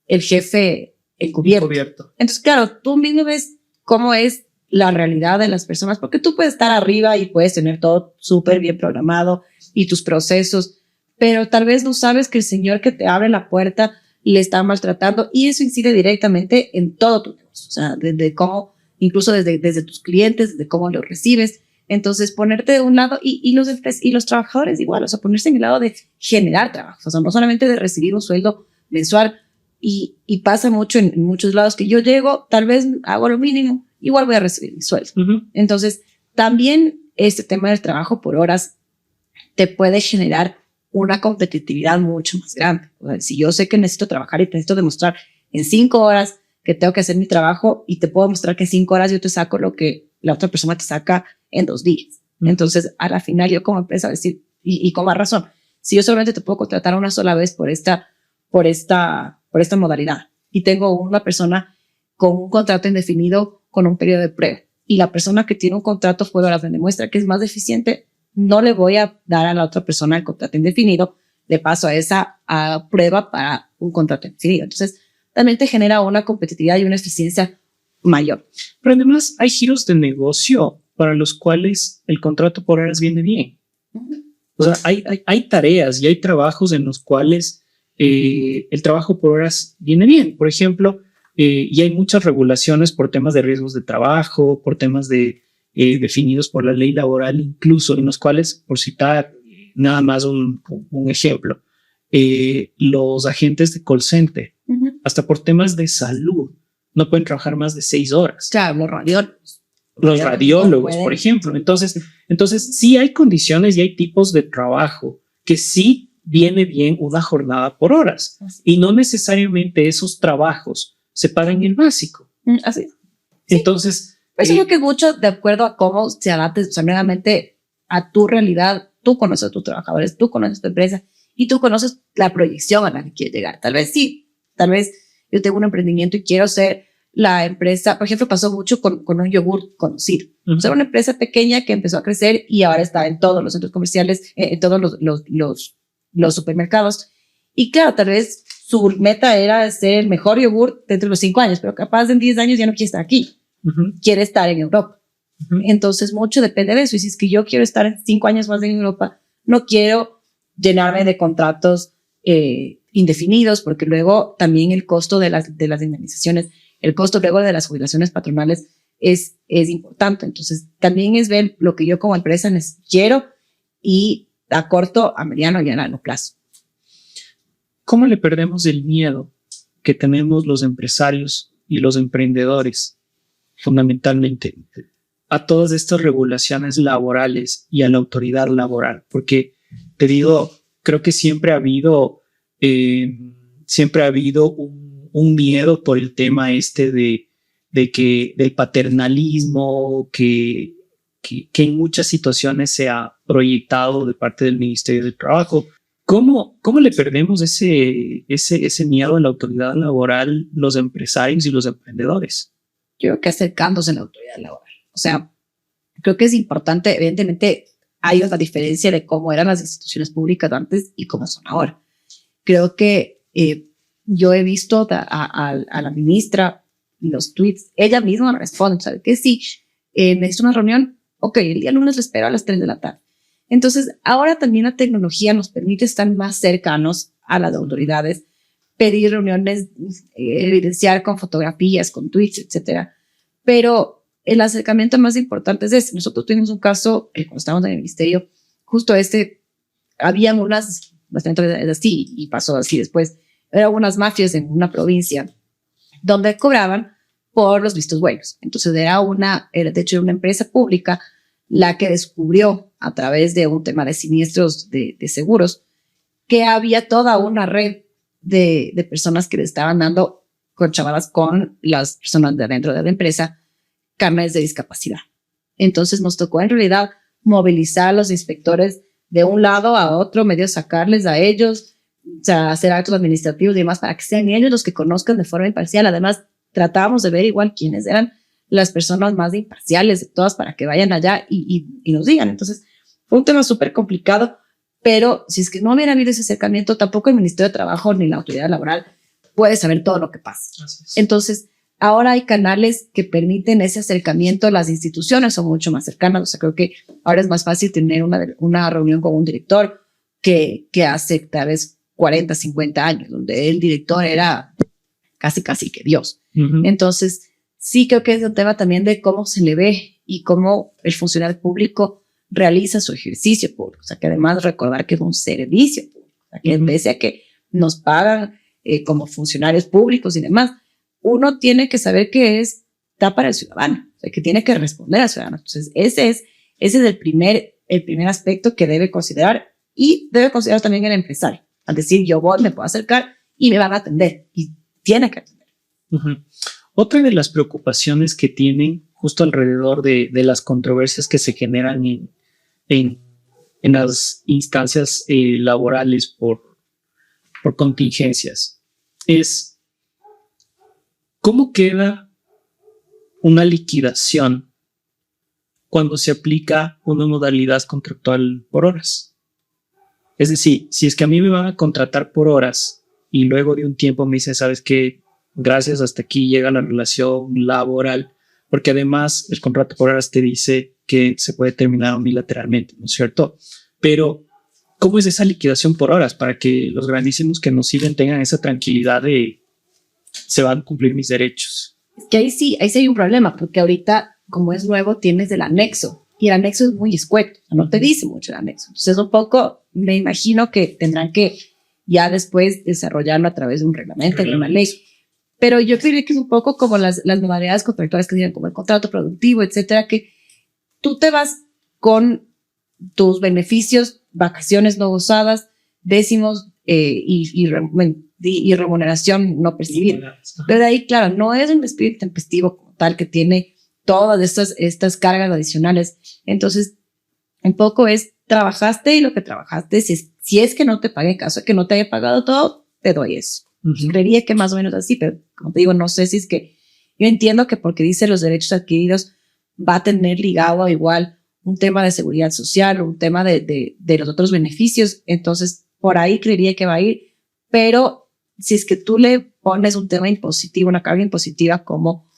el jefe encubierto. Entonces, claro, tú mismo ves cómo es la realidad de las personas, porque tú puedes estar arriba y puedes tener todo súper bien programado y tus procesos, pero tal vez no sabes que el señor que te abre la puerta le está maltratando, y eso incide directamente en todo tu negocio, o sea, desde cómo, incluso desde tus clientes, desde cómo los recibes. Entonces, ponerte de un lado y los trabajadores igual, o sea, ponerse en el lado de generar trabajo, o sea, no solamente de recibir un sueldo mensual. Y pasa mucho en muchos lados que yo llego, tal vez hago lo mínimo, igual voy a recibir mi sueldo. Entonces, también este tema del trabajo por horas te puede generar una competitividad mucho más grande. O sea, si yo sé que necesito trabajar y necesito demostrar en 5 horas que tengo que hacer mi trabajo, y te puedo mostrar que en 5 horas yo te saco lo que la otra persona te saca en 2 días. Entonces, a la final yo como empresa decir, y con más razón, si yo solamente te puedo contratar una sola vez por esta modalidad, y tengo una persona con un contrato indefinido con un periodo de prueba, y la persona que tiene un contrato por horas me demuestra que es más eficiente, no le voy a dar a la otra persona el contrato indefinido, le paso a esa prueba para un contrato indefinido. Entonces, también te genera una competitividad y una eficiencia mayor. Pero además hay giros de negocio para los cuales el contrato por horas viene bien. O sea, hay tareas y hay trabajos en los cuales el trabajo por horas viene bien. Por ejemplo, y hay muchas regulaciones por temas de riesgos de trabajo, por temas definidos por la ley laboral, incluso en los cuales, por citar nada más un ejemplo, los agentes de call center, hasta por temas de salud, no pueden trabajar más de 6 horas. Claro, Los radiólogos, por ejemplo. Entonces, sí hay condiciones y hay tipos de trabajo que sí viene bien una jornada por horas, y no necesariamente esos trabajos se pagan el básico. Así. Entonces, eso creo que es mucho de acuerdo a cómo se adapte, o sea, nuevamente a tu realidad. Tú conoces a tus trabajadores, tú conoces tu empresa y tú conoces la proyección a la que quieres llegar. Tal vez yo tengo un emprendimiento y quiero ser la empresa, por ejemplo, pasó mucho con un yogur conocido. Uh-huh. O sea, una empresa pequeña que empezó a crecer y ahora está en todos los centros comerciales, en todos los supermercados. Y claro, tal vez su meta era ser el mejor yogur dentro de los 5 años, pero capaz en 10 años ya no quiere estar aquí, quiere estar en Europa. Entonces, mucho depende de eso. Y si es que yo quiero estar 5 años más en Europa, no quiero llenarme de contratos indefinidos, porque luego también el costo de las indemnizaciones, el costo luego de las jubilaciones patronales es importante. Entonces, también es ver lo que yo como empresa quiero y a corto, a mediano y a largo plazo. ¿Cómo le perdemos el miedo que tenemos los empresarios y los emprendedores, fundamentalmente, a todas estas regulaciones laborales y a la autoridad laboral? Porque te digo, creo que siempre ha habido un miedo por el tema del paternalismo que en muchas situaciones se ha proyectado de parte del Ministerio del Trabajo. ¿Cómo le perdemos ese miedo a la autoridad laboral, los empresarios y los emprendedores? Yo creo que acercándose a la autoridad laboral. O sea, creo que es importante, evidentemente, hay una diferencia de cómo eran las instituciones públicas antes y cómo son ahora. Creo que yo he visto a la ministra los tweets, ella misma responde, ¿sabe qué? Sí, necesito una reunión, ok, el día lunes le espero a las 3 de la tarde. Entonces, ahora también la tecnología nos permite estar más cercanos a las autoridades, pedir reuniones, evidenciar con fotografías, con tweets, etcétera. Pero el acercamiento más importante es ese. Nosotros tuvimos un caso, cuando estábamos en el ministerio, justo habían unas, bastante así, y pasó así después, eran unas mafias en una provincia donde cobraban por los vistos buenos. Entonces era de hecho una empresa pública la que descubrió a través de un tema de siniestros de seguros que había toda una red de personas que le estaban dando conchavadas con las personas de adentro de la empresa carnes de discapacidad. Entonces nos tocó en realidad movilizar a los inspectores de un lado a otro, medio sacarles a ellos, o sea, hacer actos administrativos y demás para que sean ellos los que conozcan de forma imparcial. Además, tratábamos de ver igual quiénes eran las personas más imparciales de todas para que vayan allá y nos digan. Entonces, fue un tema súper complicado, pero si es que no hubiera habido ese acercamiento, tampoco el Ministerio de Trabajo ni la autoridad laboral puede saber todo lo que pasa. Entonces, ahora hay canales que permiten ese acercamiento. Las instituciones son mucho más cercanas. O sea, creo que ahora es más fácil tener una reunión con un director que hace tal vez 40, 50 años, donde el director era casi que Dios. Uh-huh. Entonces, sí creo que es un tema también de cómo se le ve y cómo el funcionario público realiza su ejercicio público. O sea, que además recordar que es un servicio público. O sea, que pese a que nos pagan como funcionarios públicos y demás, uno tiene que saber que está para el ciudadano, o sea, que tiene que responder al ciudadano. Entonces, ese es el primer aspecto que debe considerar, y debe considerar también el empresario. Al decir, yo me puedo acercar y me van a atender, y tiene que atender. Uh-huh. Otra de las preocupaciones que tienen justo alrededor de las controversias que se generan en las instancias laborales por contingencias es cómo queda una liquidación cuando se aplica una modalidad contractual por horas. Es decir, si es que a mí me van a contratar por horas y luego de un tiempo me dicen, ¿sabes qué? Gracias, hasta aquí llega la relación laboral, porque además el contrato por horas te dice que se puede terminar unilateralmente, ¿no es cierto? Pero, ¿cómo es esa liquidación por horas para que los grandísimos que nos siguen tengan esa tranquilidad de se van a cumplir mis derechos? Es que ahí sí hay un problema, porque ahorita, como es nuevo, tienes el anexo, y el anexo es muy escueto, no te dice mucho el anexo. Entonces, un poco, me imagino que tendrán que ya después desarrollarlo a través de un reglamento, de una ley. Pero yo diría que es un poco como las modalidades contractuales que tienen, como el contrato productivo, etcétera, que tú te vas con tus beneficios, vacaciones no gozadas, décimos y remuneración no percibida. Pero de ahí, claro, no es un despido tempestivo como tal que tiene todas estas cargas adicionales. Entonces, un poco es, trabajaste y lo que trabajaste, si es que no te pagué, en caso de que no te haya pagado todo, te doy eso. Uh-huh. Creería que más o menos así, pero como te digo, no sé si es que Yo entiendo que porque dice los derechos adquiridos va a tener ligado a igual un tema de seguridad social, un tema de los otros beneficios, entonces por ahí creería que va a ir, pero si es que tú le pones un tema impositivo, una carga impositiva como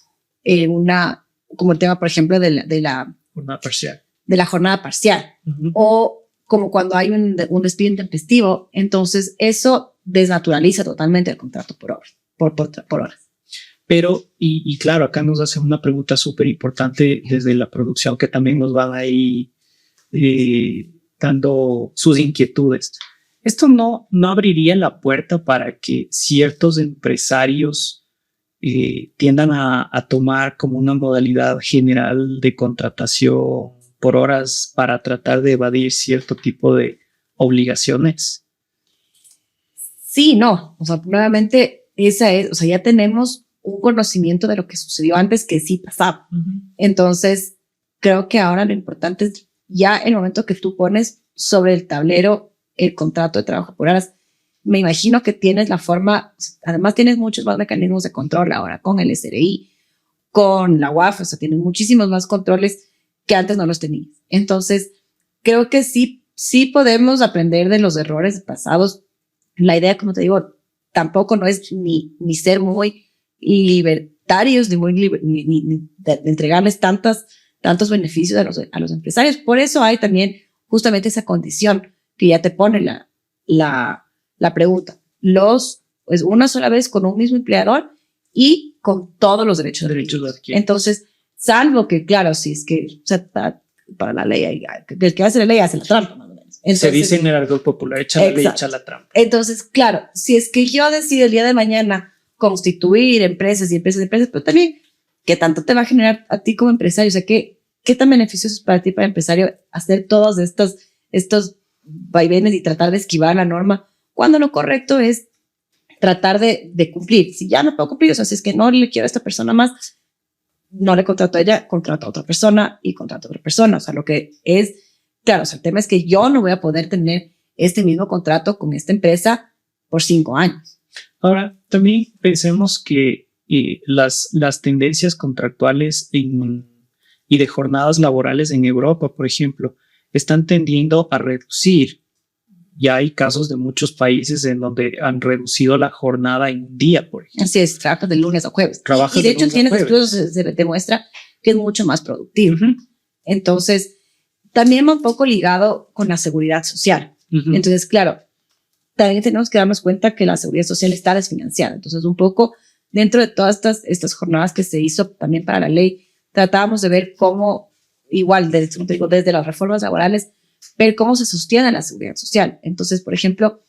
como el tema, por ejemplo, Jornada parcial. De la jornada parcial, o como cuando hay un despido intempestivo, entonces eso desnaturaliza totalmente el contrato por horas. Pero, y claro, acá nos hace una pregunta súper importante desde la producción, que también nos van ahí dando sus inquietudes. ¿Esto no abriría la puerta para que ciertos empresarios tiendan a tomar como una modalidad general de contratación por horas para tratar de evadir cierto tipo de obligaciones? Sí, no, o sea, nuevamente esa es, o sea, ya tenemos un conocimiento de lo que sucedió antes que sí pasaba. Entonces, creo que ahora lo importante es ya el momento que tú pones sobre el tablero el contrato de trabajo por horas. Me imagino que tienes la forma, además tienes muchos más mecanismos de control ahora con el SRI, con la UAF, o sea, tienes muchísimos más controles que antes no los tenías. Entonces, creo que sí podemos aprender de los errores pasados. La idea, como te digo, tampoco no es ni ser muy libertarios, ni de entregarles tantos beneficios a los empresarios. Por eso hay también justamente esa condición que ya te pone la pregunta. Pues una sola vez con un mismo empleador y con todos los derechos adquiridos. Entonces, salvo que, claro, si es que para la ley, el que hace la ley hace la trampa, más o menos. Entonces, se dice en el argot popular, echa la ley, echa la trampa. Entonces, claro, si es que yo decido el día de mañana constituir empresas, pero también, ¿qué tanto te va a generar a ti como empresario? O sea, ¿qué tan beneficioso es para ti, para empresario, hacer todos estos vaivenes y tratar de esquivar la norma, cuando lo correcto es tratar de cumplir? Si ya no puedo cumplir, o sea, si es que no le quiero a esta persona más, no le contrato a ella, contrato a otra persona y contrato a otra persona. O sea, lo que es, claro, o sea, el tema es que yo no voy a poder tener este mismo contrato con esta empresa por 5 años. Ahora, también pensemos que las tendencias contractuales y de jornadas laborales en Europa, por ejemplo, están tendiendo a reducir. Ya hay casos de muchos países en donde han reducido la jornada en un día, por ejemplo. Así es, trabajas de lunes a jueves. Y de hecho tienes estudios, se demuestra que es mucho más productivo. Entonces, también va un poco ligado con la seguridad social. Entonces, claro, también tenemos que darnos cuenta que la seguridad social está desfinanciada. Entonces, un poco dentro de todas estas jornadas que se hizo también para la ley, tratábamos de ver cómo, igual, desde las reformas laborales, ver cómo se sostiene la seguridad social. Entonces, por ejemplo,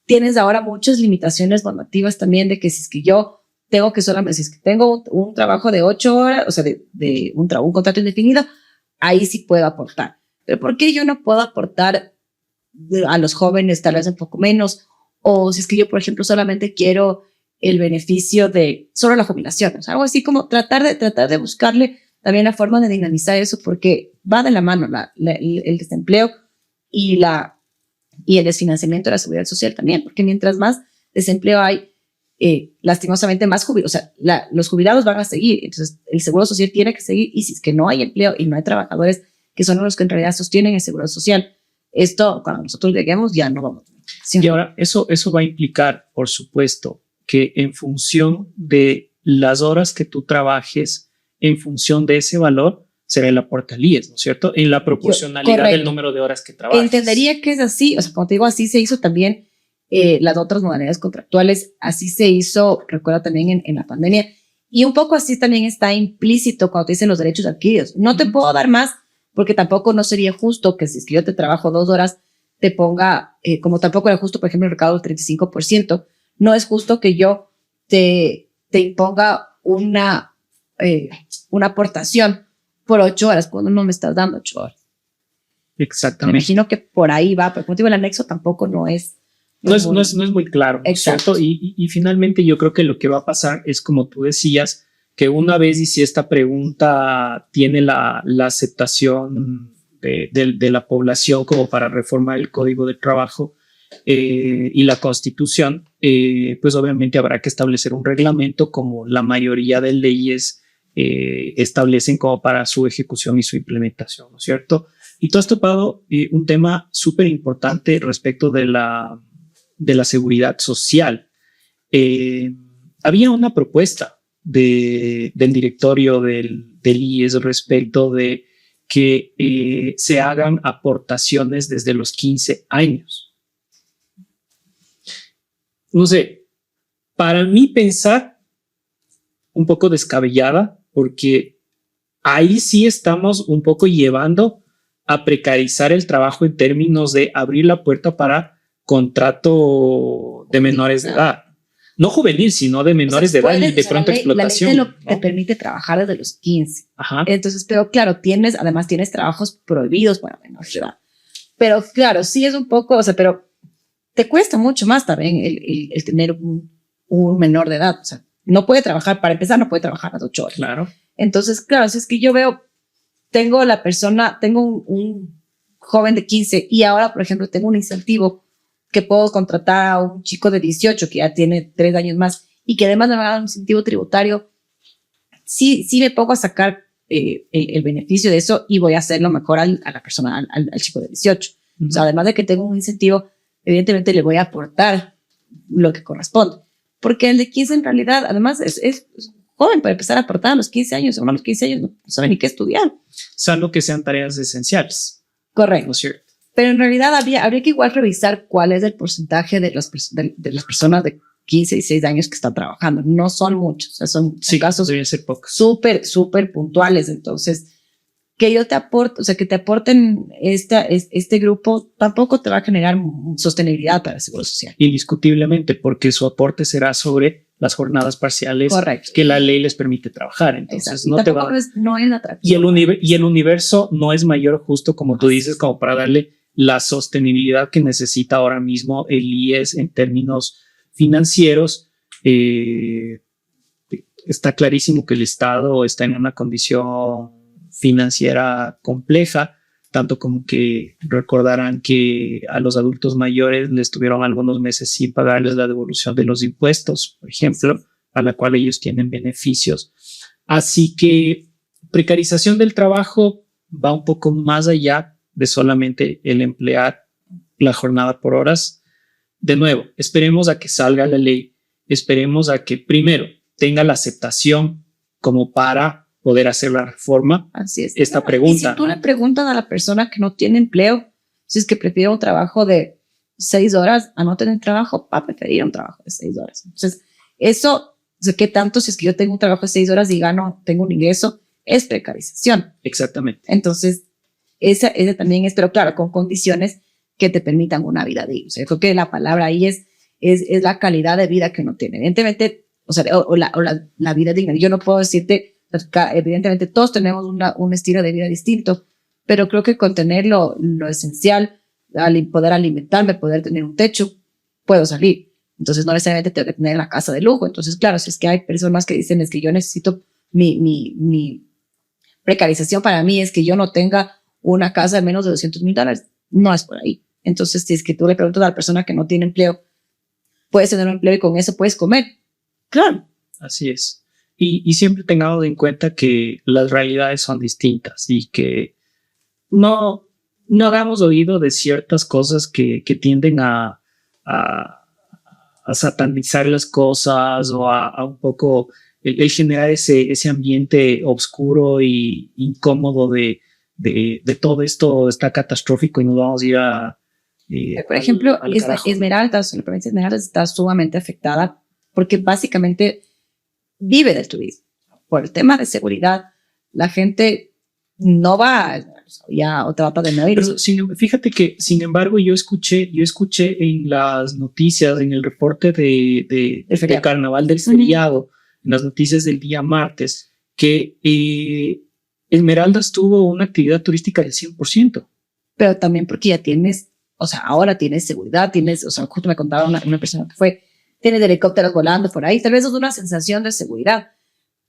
tienes ahora muchas limitaciones normativas también de que si es que yo tengo que solamente, si es que tengo un trabajo de 8 horas, o sea, de un contrato indefinido, ahí sí puedo aportar. Pero ¿por qué yo no puedo aportar a los jóvenes tal vez un poco menos? O si es que yo, por ejemplo, solamente quiero el beneficio de solo la jubilación, o sea, algo así como tratar de buscarle también la forma de dinamizar eso, porque va de la mano el desempleo y el desfinanciamiento de la seguridad social también, porque mientras más desempleo hay, lastimosamente más jubilados, o sea, los jubilados van a seguir, entonces el seguro social tiene que seguir, y si es que no hay empleo y no hay trabajadores que son los que en realidad sostienen el seguro social, esto cuando nosotros lleguemos ya no vamos a tener. Sí. Y ahora eso va a implicar, por supuesto, que en función de las horas que tú trabajes, en función de ese valor, será el aporte al IES, ¿no es cierto? En la proporcionalidad del número de horas que trabajas. Entendería que es así, o sea, como te digo, así se hizo también las otras modalidades contractuales, así se hizo, recuerdo también en la pandemia, y un poco así también está implícito cuando te dicen los derechos adquiridos. No te puedo dar más, porque tampoco no sería justo que si es que yo te trabajo 2 horas, te ponga, como tampoco era justo, por ejemplo, el recaudo del 35%, no es justo que yo te imponga una aportación por 8 horas cuando no me estás dando 8 horas. Exactamente. Me imagino que por ahí va, pero como digo, el anexo tampoco no es muy claro, ¿cierto? Y finalmente yo creo que lo que va a pasar es, como tú decías, que una vez y si esta pregunta tiene la aceptación de la población como para reformar el Código de Trabajo, y la Constitución, pues obviamente habrá que establecer un reglamento como la mayoría de leyes establecen como para su ejecución y su implementación, ¿no es cierto? Y tú has topado un tema súper importante respecto de la seguridad social. Había una propuesta del directorio del IES respecto de que se hagan aportaciones desde los 15 años. No sé, para mí pensar un poco descabellada, porque ahí sí estamos un poco llevando a precarizar el trabajo en términos de abrir la puerta para contrato de menores de edad. No juvenil, sino de menores de edad y de pronto explotación. La ley te permite trabajar desde los 15. Ajá. Entonces, pero claro, además tienes trabajos prohibidos para menores de edad. Pero claro, sí es un poco, o sea, pero te cuesta mucho más también el tener un menor de edad. O sea, no puede trabajar, para empezar, no puede trabajar a las 8 horas. Claro. Entonces, claro, si es que yo veo, tengo un joven de 15 y ahora, por ejemplo, tengo un incentivo que puedo contratar a un chico de 18 que ya tiene 3 años más y que además me va a dar un incentivo tributario, sí me pongo a sacar el beneficio de eso y voy a hacerlo mejor a la persona, al chico de 18. O sea, además de que tengo un incentivo, evidentemente le voy a aportar lo que corresponde. Porque el de 15 en realidad, además, es joven para empezar a aportar a los 15 años. Uno a los 15 años no sabe ni qué estudiar. Salvo que sean tareas esenciales. Correcto. ¿No es cierto? Pero en realidad habría que igual revisar cuál es el porcentaje de las personas de 15 y 16 años que están trabajando. No son muchos, o sea, son casos deben ser pocos. súper puntuales. Entonces, que yo te aporte, o sea, que te aporten este grupo tampoco te va a generar sostenibilidad para el Seguro Social. Indiscutiblemente, porque su aporte será sobre las jornadas parciales. Correcto. Que la ley les permite trabajar. Entonces, no te va no es atractivo. Y el universo no es mayor, justo como tú dices, como para darle la sostenibilidad que necesita ahora mismo el IES en términos financieros. Está clarísimo que el Estado está en una condición financiera compleja, tanto como que recordarán que a los adultos mayores les tuvieron algunos meses sin pagarles la devolución de los impuestos, por ejemplo, a la cual ellos tienen beneficios. Así que precarización del trabajo va un poco más allá de solamente el emplear la jornada por horas. De nuevo, esperemos a que salga la ley, esperemos a que primero tenga la aceptación como para poder hacer la reforma. Así es. Esta pregunta. Y si tú le preguntas a la persona que no tiene empleo, si es que prefiere un trabajo de 6 horas a no tener trabajo, va a preferir un trabajo de 6 horas. Entonces, eso, o sea, ¿qué tanto si es que yo tengo un trabajo de 6 horas y tengo un ingreso? Es precarización. Exactamente. Entonces, esa también es, pero claro, con condiciones que te permitan una vida digna. O sea, yo creo que la palabra ahí es la calidad de vida que uno tiene. Evidentemente, o sea, la vida digna. Yo no puedo decirte, evidentemente todos tenemos un estilo de vida distinto, pero creo que con tener lo esencial, poder alimentarme, poder tener un techo, puedo salir. Entonces no necesariamente tengo que tener la casa de lujo. Entonces, claro, si es que hay personas que dicen es que yo necesito mi precarización para mí es que yo no tenga una casa de menos de $200,000, no es por ahí. Entonces, si es que tú le preguntas a la persona que no tiene empleo, puedes tener un empleo y con eso puedes comer. Claro. Así es. Y siempre tengamos en cuenta que las realidades son distintas y que no hagamos oído de ciertas cosas que tienden a satanizar las cosas o a un poco el generar ese ambiente oscuro y incómodo de todo esto está catastrófico y nos vamos a ir a... Por ejemplo, Esmeraldas, la provincia de Esmeraldas está sumamente afectada porque básicamente vive del turismo. Por el tema de seguridad, la gente no va ya o trata de no ir. Pero fíjate que, sin embargo, yo escuché en las noticias, en el reporte de carnaval del feriado, en las noticias del día martes, que Esmeraldas tuvo una actividad turística del 100%. Pero también porque ya tienes, o sea, ahora tienes seguridad, o sea, justo me contaba una persona que fue, tienes helicópteros volando por ahí, tal vez es una sensación de seguridad,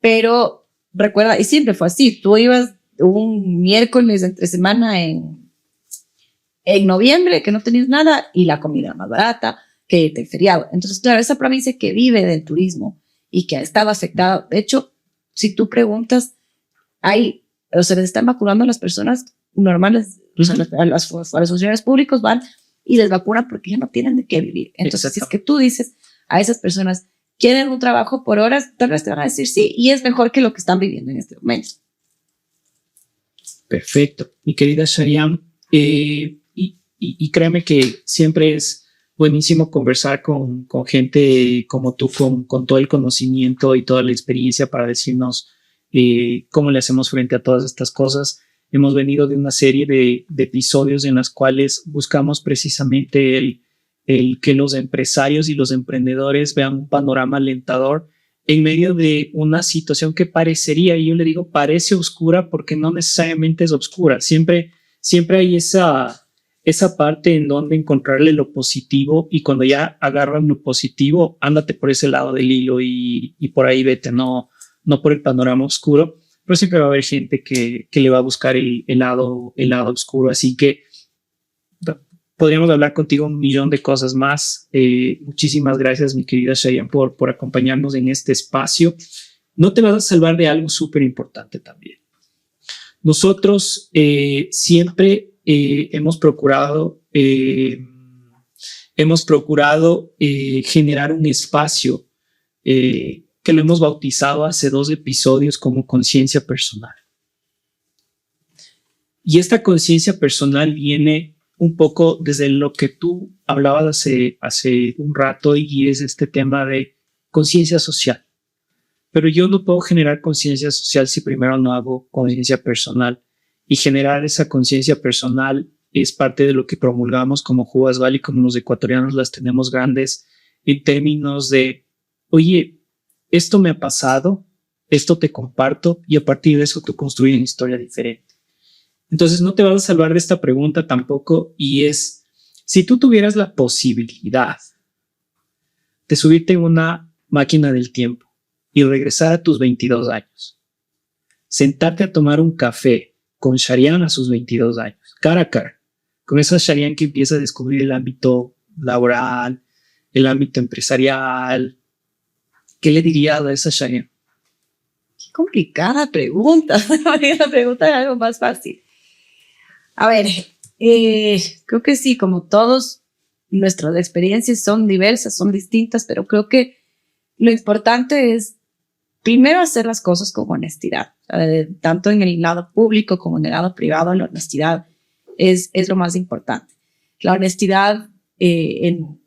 pero recuerda, y siempre fue así, tú ibas un miércoles entre semana en en noviembre que no tenías nada y la comida más barata que irte en feriado. Entonces, claro, esa provincia que vive del turismo y que ha estado afectada, de hecho, si tú preguntas, se les están vacunando a las personas normales, o sea, a los funcionarios públicos van y les vacunan porque ya no tienen de qué vivir. Entonces, si es que tú dices a esas personas, quieren un trabajo por horas, tal vez te van a decir sí, y es mejor que lo que están viviendo en este momento. Perfecto. Mi querida Shariam, y créeme que siempre es buenísimo conversar con gente como tú, con todo el conocimiento y toda la experiencia para decirnos cómo le hacemos frente a todas estas cosas. Hemos venido de una serie de episodios en las cuales buscamos precisamente el que los empresarios y los emprendedores vean un panorama alentador en medio de una situación que parecería, y yo le digo, parece oscura porque no necesariamente es oscura. Siempre hay esa parte en donde encontrarle lo positivo, y cuando ya agarran lo positivo, ándate por ese lado del hilo y por ahí vete, no por el panorama oscuro, pero siempre va a haber gente que le va a buscar el lado oscuro. Así que podríamos hablar contigo un millón de cosas más. Muchísimas gracias, mi querida Shariam, por acompañarnos en este espacio. No te vas a salvar de algo súper importante también. Nosotros siempre hemos procurado generar un espacio que lo hemos bautizado hace 2 episodios como conciencia personal. Y esta conciencia personal viene un poco desde lo que tú hablabas hace un rato, y es este tema de conciencia social. Pero yo no puedo generar conciencia social si primero no hago conciencia personal. Y generar esa conciencia personal es parte de lo que promulgamos como Juvas Valley, como los ecuatorianos las tenemos grandes, en términos de, oye, esto me ha pasado, esto te comparto, y a partir de eso tú construyes una historia diferente. Entonces no te vas a salvar de esta pregunta tampoco, y es, si tú tuvieras la posibilidad de subirte en una máquina del tiempo y regresar a tus 22 años, sentarte a tomar un café con Shariam a sus 22 años, cara a cara, con esa Shariam que empieza a descubrir el ámbito laboral, el ámbito empresarial, ¿qué le dirías a esa Shariam? Qué complicada pregunta. La pregunta es algo más fácil. A ver, creo que sí, como todos, nuestras experiencias son diversas, son distintas, pero creo que lo importante es primero hacer las cosas con honestidad, tanto en el lado público como en el lado privado. La honestidad es lo más importante. La honestidad en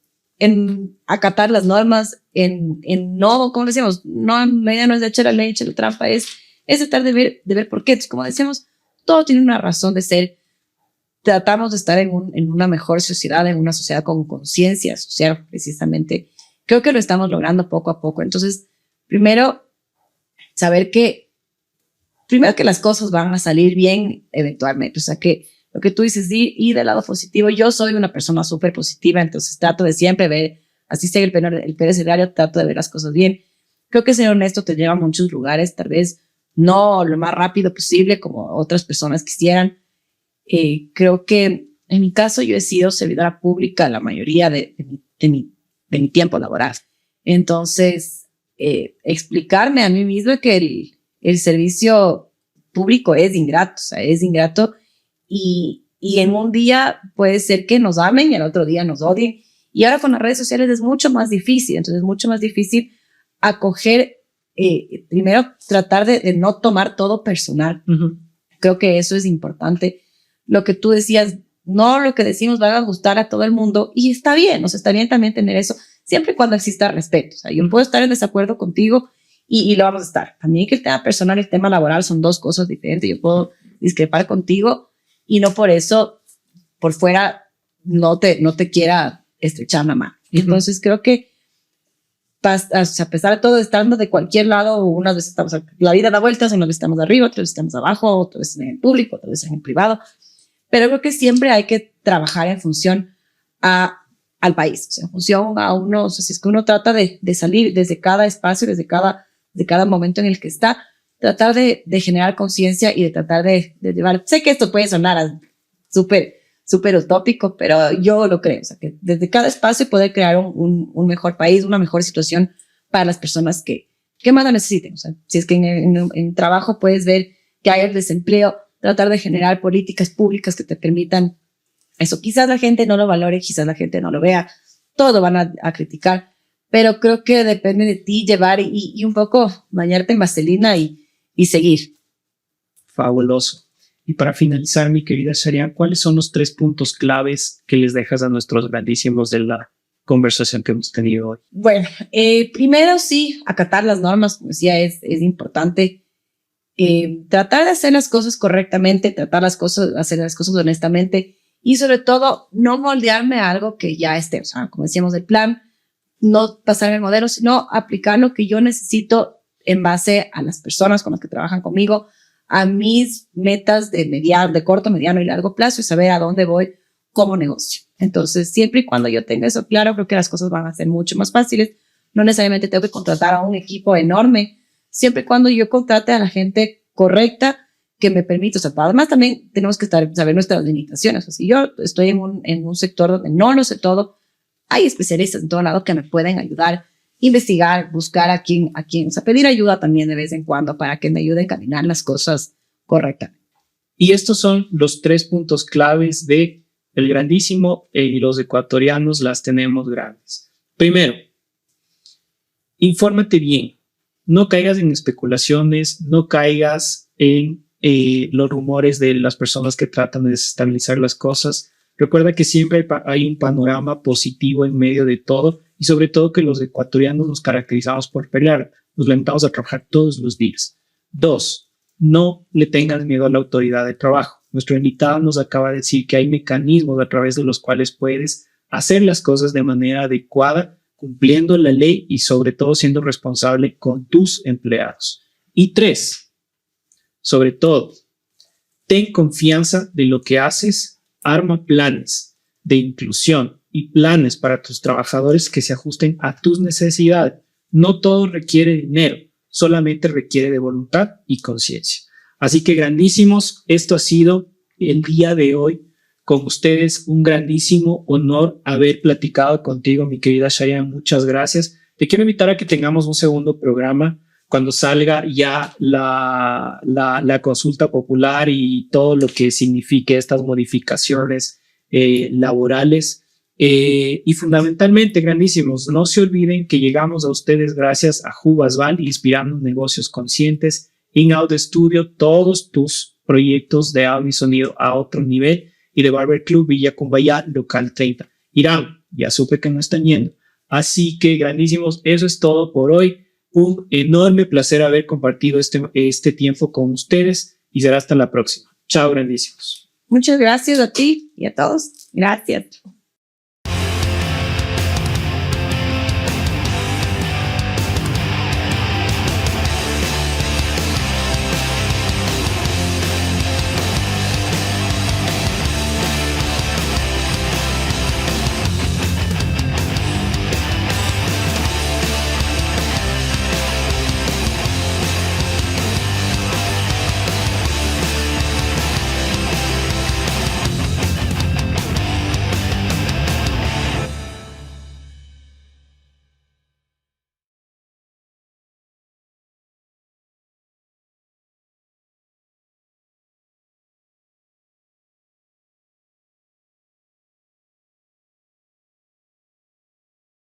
acatar las normas, en no, como decíamos, no, la idea no es de echar la ley, echar la trampa, es tratar de ver por qué. Entonces, como decíamos, todo tiene una razón de ser. Tratamos de estar en una mejor sociedad, en una sociedad con conciencia social, precisamente. Creo que lo estamos logrando poco a poco. Entonces, primero, saber que las cosas van a salir bien eventualmente. O sea, que lo que tú dices, y del lado positivo, yo soy una persona súper positiva, entonces trato de siempre ver, así sea el peor escenario, trato de ver las cosas bien. Creo que ser honesto te lleva a muchos lugares, tal vez no lo más rápido posible como otras personas quisieran. Creo que en mi caso yo he sido servidora pública la mayoría de mi tiempo laboral. Entonces, explicarme a mí mismo que el servicio público es ingrato, o sea, es ingrato, y en un día puede ser que nos amen y al otro día nos odien. Y ahora con las redes sociales es mucho más difícil, entonces es mucho más difícil acoger, primero tratar de no tomar todo personal. Uh-huh. Creo que eso es importante. Lo que tú decías, no lo que decimos va a gustar a todo el mundo, y está bien, o sea, está bien también tener eso, siempre y cuando exista respeto. O sea, yo puedo estar en desacuerdo contigo y lo vamos a estar. También que el tema personal y el tema laboral son 2 cosas diferentes. Yo puedo discrepar contigo y no por eso, por fuera, no te quiera estrechar la mano. Uh-huh. Entonces creo que a pesar de todo, estando de cualquier lado, unas veces estamos, la vida da vueltas, unas veces estamos arriba, otras veces estamos abajo, otras veces en el público, otras veces en el privado. Pero creo que siempre hay que trabajar en función al país, o sea, en función a uno. O sea, si es que uno trata de salir desde cada espacio, desde cada momento en el que está, tratar de generar conciencia y de tratar de llevar. Sé que esto puede sonar súper súper utópico, pero yo lo creo. O sea, que desde cada espacio poder crear un mejor país, una mejor situación para las personas que más lo necesiten. O sea, si es que en trabajo puedes ver que hay el desempleo, tratar de generar políticas públicas que te permitan eso. Quizás la gente no lo valore, quizás la gente no lo vea, todo van a criticar, pero creo que depende de ti llevar y un poco bañarte en vaselina y seguir. Fabuloso. Y para finalizar, mi querida Sharian, ¿cuáles son los 3 puntos claves que les dejas a nuestros grandísimos de la conversación que hemos tenido hoy? Bueno, primero sí, acatar las normas, como decía, es importante. Tratar de hacer las cosas correctamente, hacer las cosas honestamente y sobre todo no moldearme a algo que ya esté, o sea, como decíamos, el plan, no pasar el modelo, sino aplicar lo que yo necesito en base a las personas con las que trabajan conmigo, a mis metas de corto, mediano y largo plazo y saber a dónde voy como negocio. Entonces, siempre y cuando yo tenga eso claro, creo que las cosas van a ser mucho más fáciles. No necesariamente tengo que contratar a un equipo enorme, siempre y cuando yo contrate a la gente correcta que me permita. O sea, además también tenemos que saber nuestras limitaciones. O sea, si yo estoy en un sector donde no lo sé todo, hay especialistas en todo lado que me pueden ayudar, investigar, buscar a quién, o sea, pedir ayuda también de vez en cuando para que me ayuden a caminar las cosas correctamente. Y estos son los 3 puntos claves de el grandísimo y los ecuatorianos las tenemos grandes. Primero, infórmate bien. No caigas en especulaciones, no caigas en los rumores de las personas que tratan de desestabilizar las cosas. Recuerda que siempre hay un panorama positivo en medio de todo y sobre todo que los ecuatorianos nos caracterizamos por pelear, nos levantamos a trabajar todos los días. 2, no le tengas miedo a la autoridad de trabajo. Nuestro invitado nos acaba de decir que hay mecanismos a través de los cuales puedes hacer las cosas de manera adecuada, cumpliendo la ley y sobre todo siendo responsable con tus empleados. Y 3, sobre todo, ten confianza de lo que haces, arma planes de inclusión y planes para tus trabajadores que se ajusten a tus necesidades. No todo requiere dinero, solamente requiere de voluntad y conciencia. Así que grandísimos, esto ha sido el día de hoy con ustedes. Un grandísimo honor haber platicado contigo, mi querida Sharian. Muchas gracias. Te quiero invitar a que tengamos un segundo programa cuando salga ya la consulta popular y todo lo que signifique estas modificaciones laborales. Y fundamentalmente, grandísimos, no se olviden que llegamos a ustedes gracias a Jubasval, inspirando negocios conscientes, In Audio Studio, todos tus proyectos de audio y sonido a otro nivel, y de Barber Club Villa Cumbayá, local 30. Irán, ya supe que no están yendo. Así que, grandísimos, eso es todo por hoy. Un enorme placer haber compartido este tiempo con ustedes y será hasta la próxima. Chao, grandísimos. Muchas gracias a ti y a todos. Gracias.